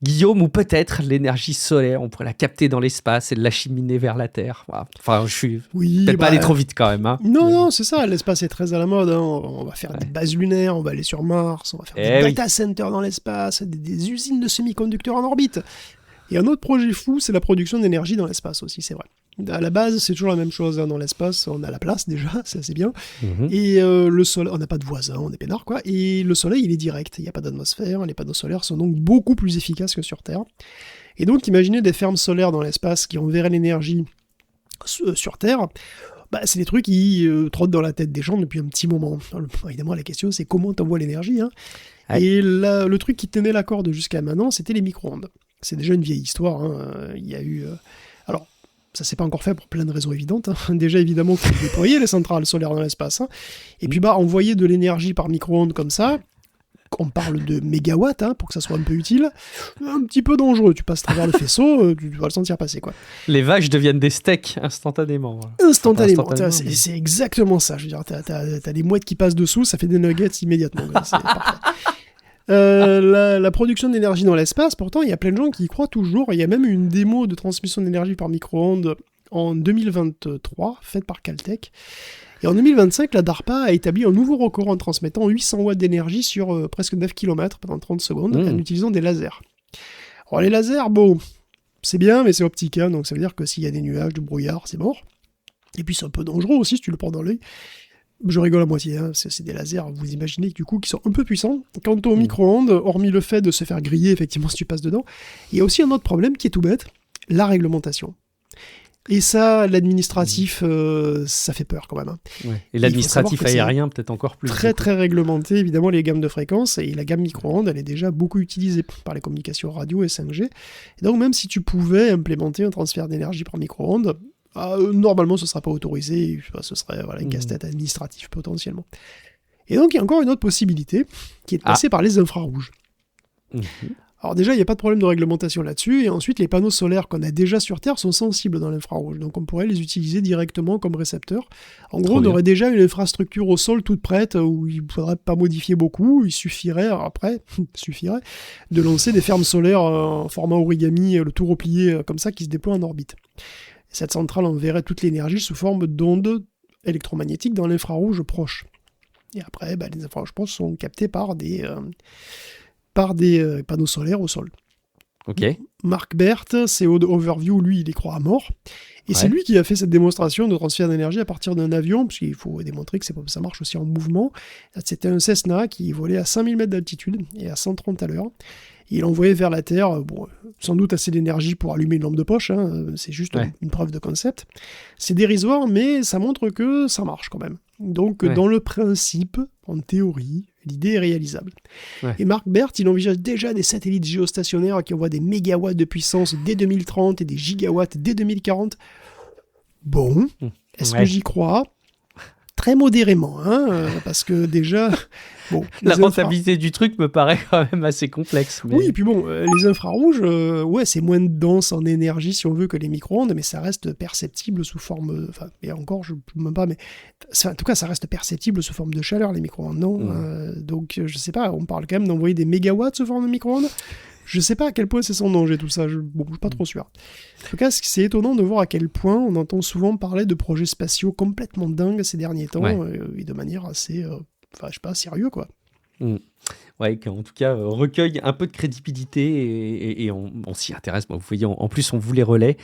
Guillaume, ou peut-être l'énergie solaire, on pourrait la capter dans l'espace et l'acheminer vers la Terre. Enfin, je suis peut-être pas allé trop vite quand même. Non, c'est ça, l'espace est très à la mode. On va faire des bases lunaires, on va aller sur Mars, on va faire des data centers dans l'espace, des usines de semi-conducteurs en orbite. Et un autre projet fou, c'est la production d'énergie dans l'espace aussi, c'est vrai. À la base, c'est toujours la même chose. Dans l'espace, on a la place déjà, c'est assez bien. Et le soleil, on n'a pas de voisins, on est peinard, quoi. Et le soleil, il est direct, il n'y a pas d'atmosphère. Les panneaux solaires sont donc beaucoup plus efficaces que sur Terre. Et donc, imaginez des fermes solaires dans l'espace qui enverraient l'énergie sur Terre. C'est des trucs qui trottent dans la tête des gens depuis un petit moment. Alors, évidemment, la question, c'est comment t'envoies l'énergie, Et le truc qui tenait la corde jusqu'à maintenant, c'était les micro-ondes. C'est déjà une vieille histoire. Il y a eu... Alors, ça s'est pas encore fait pour plein de raisons évidentes. Déjà, évidemment, il faut déployer les centrales solaires dans l'espace. Et puis, envoyer de l'énergie par micro-ondes comme ça, on parle de mégawatts, pour que ça soit un peu utile, un petit peu dangereux. Tu passes à travers le faisceau, tu vas le sentir passer, quoi. Les vaches deviennent des steaks instantanément. Instantanément. C'est exactement ça. Je veux dire, t'as des mouettes qui passent dessous, ça fait des nuggets immédiatement. C'est parfait. La production d'énergie dans l'espace, pourtant, il y a plein de gens qui y croient toujours. Il y a même une démo de transmission d'énergie par micro-ondes en 2023, faite par Caltech. Et en 2025, la DARPA a établi un nouveau record en transmettant 800 watts d'énergie sur presque 9 km pendant 30 secondes en utilisant des lasers. Alors les lasers, c'est bien, mais c'est optique, donc ça veut dire que s'il y a des nuages, du brouillard, c'est mort. Et puis c'est un peu dangereux aussi si tu le prends dans l'œil. Je rigole à moitié, c'est des lasers, vous imaginez du coup, qui sont un peu puissants. Quant au micro-ondes, hormis le fait de se faire griller effectivement si tu passes dedans, il y a aussi un autre problème qui est tout bête, la réglementation. Et ça, l'administratif, ça fait peur quand même. Et l'administratif aérien, peut-être encore plus. Très très réglementé, évidemment, les gammes de fréquences, et la gamme micro-ondes, elle est déjà beaucoup utilisée par les communications radio et 5G. Et donc même si tu pouvais implémenter un transfert d'énergie par micro-ondes, normalement, ce ne sera pas autorisé, ce serait une casse-tête administrative potentiellement. Et donc, il y a encore une autre possibilité, qui est de passer par les infrarouges. Alors déjà, il n'y a pas de problème de réglementation là-dessus, et ensuite, les panneaux solaires qu'on a déjà sur Terre sont sensibles dans l'infrarouge, donc on pourrait les utiliser directement comme récepteurs. En gros, on aurait déjà une infrastructure au sol toute prête, où il ne faudrait pas modifier beaucoup, il suffirait de lancer des fermes solaires en format origami, le tout replié comme ça, qui se déploient en orbite. Cette centrale enverrait toute l'énergie sous forme d'ondes électromagnétiques dans l'infrarouge proche. Et après, les infrarouges proches sont captés par des panneaux solaires au sol. Ok. Mark Baird, CEO de Overview, lui, il y croit à mort. Et c'est lui qui a fait cette démonstration de transfert d'énergie à partir d'un avion, parce qu'il faut démontrer que ça marche aussi en mouvement. C'était un Cessna qui volait à 5000 mètres d'altitude et à 130 à l'heure. Il envoyait vers la Terre, sans doute assez d'énergie pour allumer une lampe de poche, hein, c'est juste une preuve de concept. C'est dérisoire, mais ça montre que ça marche quand même. Donc, dans le principe, en théorie, l'idée est réalisable. Ouais. Et Mark Baird, il envisage déjà des satellites géostationnaires qui envoient des mégawatts de puissance dès 2030 et des gigawatts dès 2040. Bon, est-ce que j'y crois ? Très modérément, hein, parce que déjà... Bon, la rentabilité du truc me paraît quand même assez complexe. Mais... Oui, et puis bon, les infrarouges, c'est moins dense en énergie, si on veut, que les micro-ondes, mais ça reste perceptible sous forme... Enfin, et encore, je ne sais même pas, mais... En tout cas, ça reste perceptible sous forme de chaleur, les micro-ondes, non ? Donc, je sais pas, on parle quand même d'envoyer des mégawatts sous forme de micro-ondes. Je sais pas à quel point c'est sans danger, tout ça. Je suis pas trop sûr. En tout cas, c'est étonnant de voir à quel point on entend souvent parler de projets spatiaux complètement dingues ces derniers temps, et de manière assez... je sais pas, sérieux, quoi. Ouais, qui en tout cas recueille un peu de crédibilité et on s'y intéresse. Bon, vous voyez, en plus, on vous les relaie.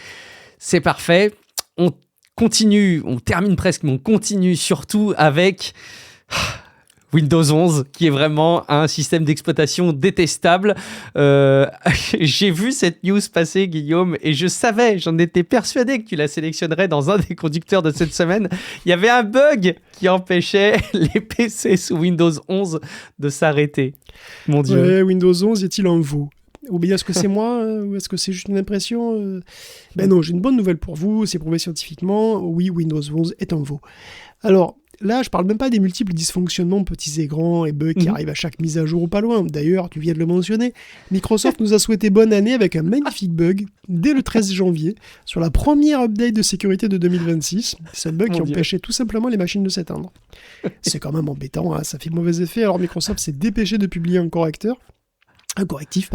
C'est parfait. On continue, on termine presque, mais on continue surtout avec Windows 11, qui est vraiment un système d'exploitation détestable. J'ai vu cette news passer, Guillaume, et j'en étais persuadé que tu la sélectionnerais dans un des conducteurs de cette semaine. Il y avait un bug qui empêchait les PC sous Windows 11 de s'arrêter. Mon Dieu. Ouais, Windows 11, est-il un veau ? Ou bien est-ce que c'est moi ou est-ce que c'est juste une impression Ben non, j'ai une bonne nouvelle pour vous, c'est prouvé scientifiquement. Oui, Windows 11 est un veau. Alors, là, je parle même pas des multiples dysfonctionnements petits et grands et bugs qui arrivent à chaque mise à jour ou pas loin. D'ailleurs, tu viens de le mentionner, Microsoft nous a souhaité bonne année avec un magnifique bug dès le 13 janvier sur la première update de sécurité de 2026. C'est un bug qui empêchait tout simplement les machines de s'éteindre. C'est quand même embêtant, hein, ça fait mauvais effet. Alors Microsoft s'est dépêché de publier un correctif,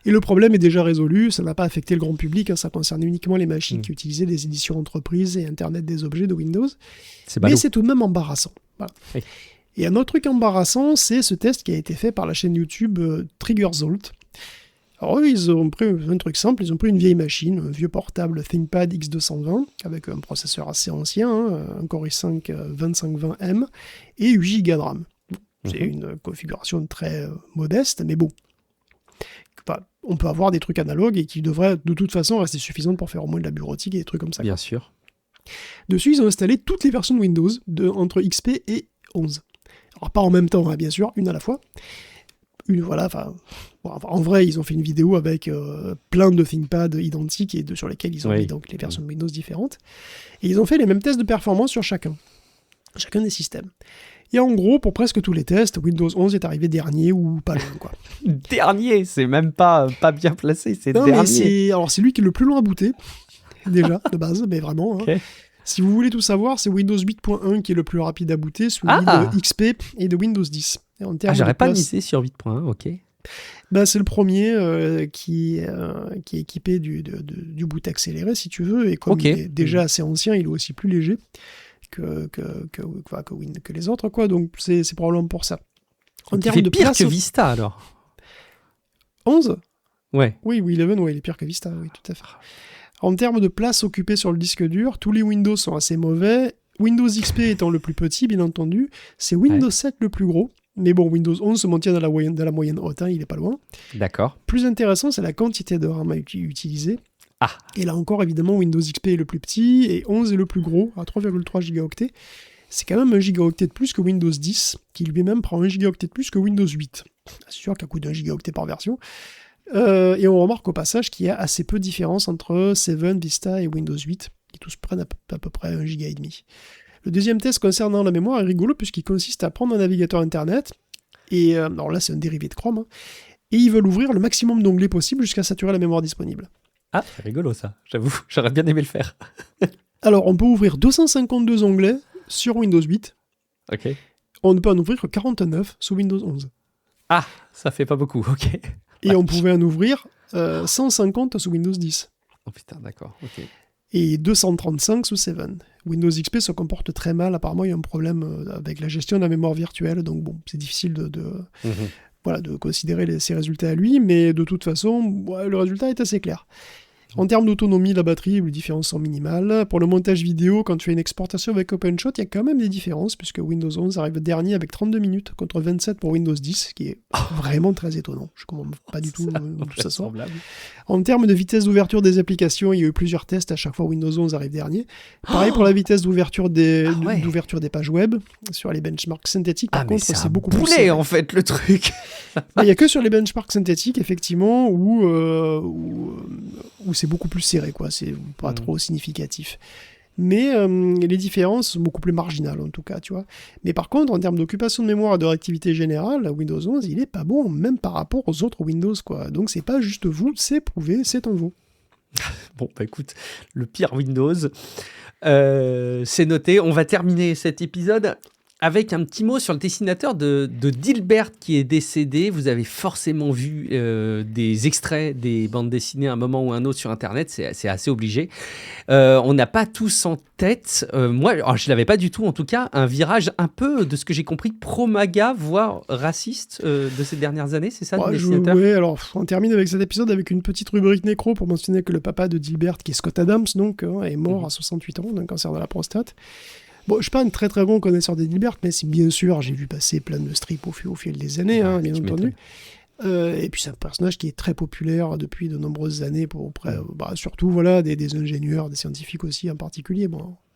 et le problème est déjà résolu, ça n'a pas affecté le grand public, hein, ça concernait uniquement les machines qui utilisaient des éditions entreprises et Internet des objets de Windows, mais c'est tout de même embarrassant. Voilà. Oui. Et un autre truc embarrassant, c'est ce test qui a été fait par la chaîne YouTube Triggerzolt. Alors eux, ils ont pris un truc simple, ils ont pris une vieille machine, un vieux portable ThinkPad X220, avec un processeur assez ancien, un Core i5 2520M, et 8 Go de RAM. C'est une configuration très modeste, mais bon. On peut avoir des trucs analogues et qui devraient de toute façon rester suffisantes pour faire au moins de la bureautique et des trucs comme ça. Bien sûr. Dessus, ils ont installé toutes les versions de Windows entre XP et 11. Alors pas en même temps, hein, bien sûr, une à la fois. En vrai, ils ont fait une vidéo avec plein de ThinkPad identiques et sur lesquels ils ont mis donc les versions de Windows différentes. Et ils ont fait les mêmes tests de performance sur chacun des systèmes. Et en gros, pour presque tous les tests, Windows 11 est arrivé dernier ou pas loin, quoi. Dernier, c'est même pas bien placé, c'est dernier. C'est lui qui est le plus long à booter, déjà, de base, mais vraiment. Okay. Hein. Si vous voulez tout savoir, c'est Windows 8.1 qui est le plus rapide à booter, suivi de XP et de Windows 10. J'aurais pas misé sur 8.1, ok. C'est le premier qui est équipé du boot accéléré, si tu veux, et comme il est déjà assez ancien, il est aussi plus léger que les autres, quoi. Donc c'est probablement pour ça. En termes de pire que Vista, alors. 11 ? Ouais. Oui, 11, il est pire que Vista, oui, tout à fait. En termes de place occupée sur le disque dur, tous les Windows sont assez mauvais. Windows XP étant le plus petit, bien entendu, c'est Windows 7 le plus gros. Mais bon, Windows 11 se maintient dans la moyenne haute, hein, il est pas loin. D'accord. Plus intéressant, c'est la quantité de RAM utilisée. Et là encore, évidemment, Windows XP est le plus petit et 11 est le plus gros, à 3,3 gigaoctets. C'est quand même 1 gigaoctet de plus que Windows 10, qui lui-même prend 1 gigaoctet de plus que Windows 8. C'est sûr qu'à coup d'1 gigaoctet par version. Et on remarque au passage qu'il y a assez peu de différence entre 7, Vista et Windows 8, qui tous prennent à peu près 1 giga et demi. Le deuxième test concernant la mémoire est rigolo, puisqu'il consiste à prendre un navigateur Internet, et alors là c'est un dérivé de Chrome, et ils veulent ouvrir le maximum d'onglets possible jusqu'à saturer la mémoire disponible. Ah, c'est rigolo ça, j'avoue, j'aurais bien aimé le faire. Alors, on peut ouvrir 252 onglets sur Windows 8. Ok. On ne peut en ouvrir que 49 sous Windows 11. Ah, ça fait pas beaucoup, ok. Et on pouvait en ouvrir 150 sous Windows 10. Oh putain, d'accord, ok. Et 235 sous 7. Windows XP se comporte très mal, apparemment il y a un problème avec la gestion de la mémoire virtuelle, donc bon, c'est difficile de considérer ses résultats à lui, mais de toute façon, le résultat est assez clair. En termes d'autonomie, la batterie, les différences sont minimales. Pour le montage vidéo, quand tu fais une exportation avec OpenShot, il y a quand même des différences, puisque Windows 11 arrive dernier avec 32 minutes contre 27 pour Windows 10, ce qui est vraiment très étonnant. Je ne comprends pas du tout d'où ça sort. En termes de vitesse d'ouverture des applications, il y a eu plusieurs tests, à chaque fois Windows 11 arrive dernier. Pareil pour la vitesse d'ouverture des pages web, sur les benchmarks synthétiques, par contre, c'est beaucoup plus serré. En fait, le truc. Il n'y a que sur les benchmarks synthétiques, effectivement, où c'est beaucoup plus serré, quoi. C'est pas trop significatif. Mais les différences sont beaucoup plus marginales, en tout cas, tu vois. Mais par contre, en termes d'occupation de mémoire et de réactivité générale, Windows 11, il est pas bon, même par rapport aux autres Windows, quoi. Donc c'est pas juste vous, c'est prouvé, c'est en vous. Bon, bah écoute, le pire Windows, c'est noté. On va terminer cet épisode avec un petit mot sur le dessinateur de Dilbert qui est décédé. Vous avez forcément vu des extraits des bandes dessinées à un moment ou un autre sur Internet, c'est assez obligé. On n'a pas tous en tête, moi je ne l'avais pas du tout en tout cas, un virage un peu, de ce que j'ai compris, pro-MAGA, voire raciste de ces dernières années, c'est ça, le dessinateur ? Oui, alors on termine avec cet épisode avec une petite rubrique nécro pour mentionner que le papa de Dilbert, qui est Scott Adams, donc, est mort à 68 ans d'un cancer de la prostate. Bon, je ne suis pas un très très bon connaisseur de Dilbert, mais bien sûr, j'ai vu passer plein de strips au fil des années, bien entendu. Et puis c'est un personnage qui est très populaire depuis de nombreuses années, surtout des ingénieurs, des scientifiques aussi en particulier,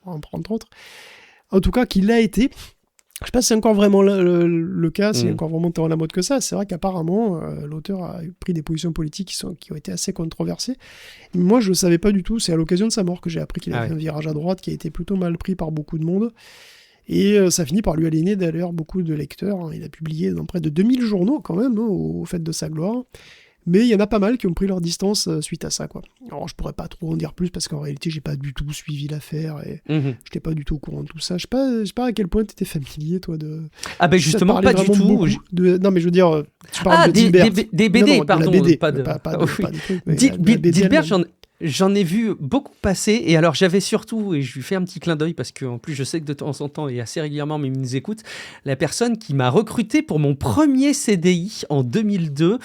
entre autres. En tout cas, qu'il a été. Je ne sais pas si c'est encore vraiment le cas, s'il est encore vraiment tant à la mode que ça. C'est vrai qu'apparemment, l'auteur a pris des positions politiques qui ont été assez controversées. Moi, je ne le savais pas du tout. C'est à l'occasion de sa mort que j'ai appris qu'il a fait un virage à droite qui a été plutôt mal pris par beaucoup de monde. Et ça finit par lui aliéner d'ailleurs beaucoup de lecteurs. Il a publié dans près de 2000 journaux quand même, au fait de sa gloire. Mais il y en a pas mal qui ont pris leur distance suite à ça, quoi. Alors je pourrais pas trop en dire plus parce qu'en réalité j'ai pas du tout suivi l'affaire et j'étais pas du tout au courant de tout ça. Je sais pas à quel point t'étais familier toi de. Ah ben justement pas du tout. Non mais je veux dire, tu parles de Dilbert. Des BD, non, pardon. De la BD, pas de trucs. Dilbert, j'en ai vu beaucoup passer, et alors j'avais surtout, et je lui fais un petit clin d'œil parce qu'en plus je sais que de temps en temps et assez régulièrement, mais il nous écoute, la personne qui m'a recruté pour mon premier CDI en 2002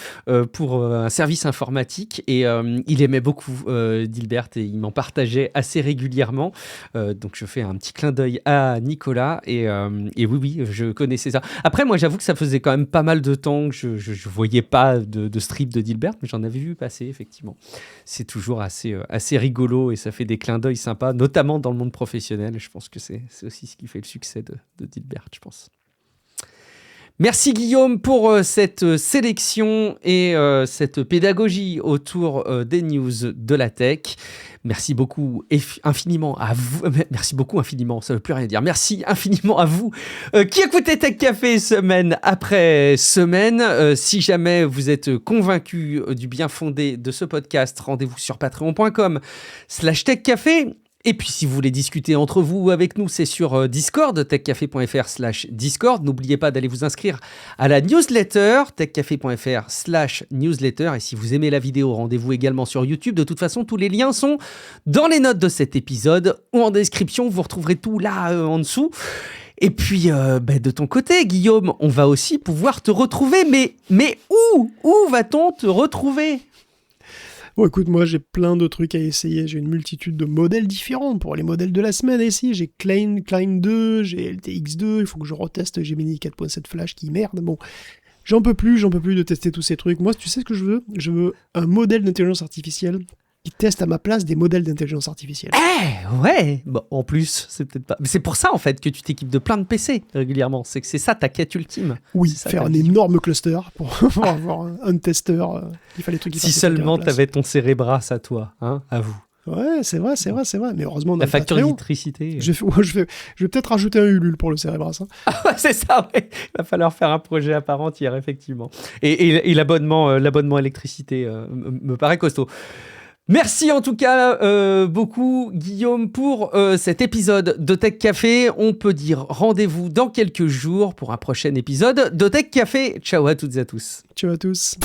pour un service informatique, et il aimait beaucoup Dilbert et il m'en partageait assez régulièrement, donc je fais un petit clin d'œil à Nicolas, et oui, je connaissais ça. Après moi j'avoue que ça faisait quand même pas mal de temps que je voyais pas de strip de Dilbert, mais j'en avais vu passer effectivement. C'est toujours assez rigolo et ça fait des clins d'œil sympas, notamment dans le monde professionnel. Je pense que c'est aussi ce qui fait le succès de Dilbert, je pense. Merci Guillaume pour cette sélection et cette pédagogie autour des news de la tech. Merci beaucoup infiniment à vous. Merci beaucoup infiniment, ça ne veut plus rien dire. Merci infiniment à vous qui écoutez Tech Café semaine après semaine. Si jamais vous êtes convaincu du bien fondé de ce podcast, rendez-vous sur patreon.com/techcafé. Et puis, si vous voulez discuter entre vous ou avec nous, c'est sur Discord, techcafé.fr/Discord. N'oubliez pas d'aller vous inscrire à la newsletter, techcafé.fr/newsletter. Et si vous aimez la vidéo, rendez-vous également sur YouTube. De toute façon, tous les liens sont dans les notes de cet épisode ou en description. Vous retrouverez tout là en dessous. Et puis, de ton côté, Guillaume, on va aussi pouvoir te retrouver. Mais où va-t-on te retrouver ? Bon, écoute, moi, j'ai plein de trucs à essayer. J'ai une multitude de modèles différents pour les modèles de la semaine à essayer. J'ai Klein 2, j'ai LTX2, il faut que je reteste Gemini 4.7 Flash qui merde. Bon, j'en peux plus de tester tous ces trucs. Moi, tu sais ce que je veux ? Je veux un modèle d'intelligence artificielle qui teste à ma place des modèles d'intelligence artificielle. Ouais. Bon, en plus, c'est peut-être pas. Mais c'est pour ça en fait que tu t'équipes de plein de PC régulièrement. C'est que c'est ça ta quête ultime. Oui, faire un énorme cluster pour avoir un testeur. Il fallait trucs. Si seulement t'avais ton Cerebras à toi, à vous. Ouais, c'est vrai. Mais heureusement, la facture d'électricité. Je vais peut-être rajouter un Ulule pour le Cerebras. Ah ouais, c'est ça, ouais. Il va falloir faire un projet à part entière, effectivement. Et l'abonnement électricité me paraît costaud. Merci en tout cas beaucoup Guillaume pour cet épisode de Tech Café. On peut dire rendez-vous dans quelques jours pour un prochain épisode de Tech Café. Ciao à toutes et à tous. Ciao à tous.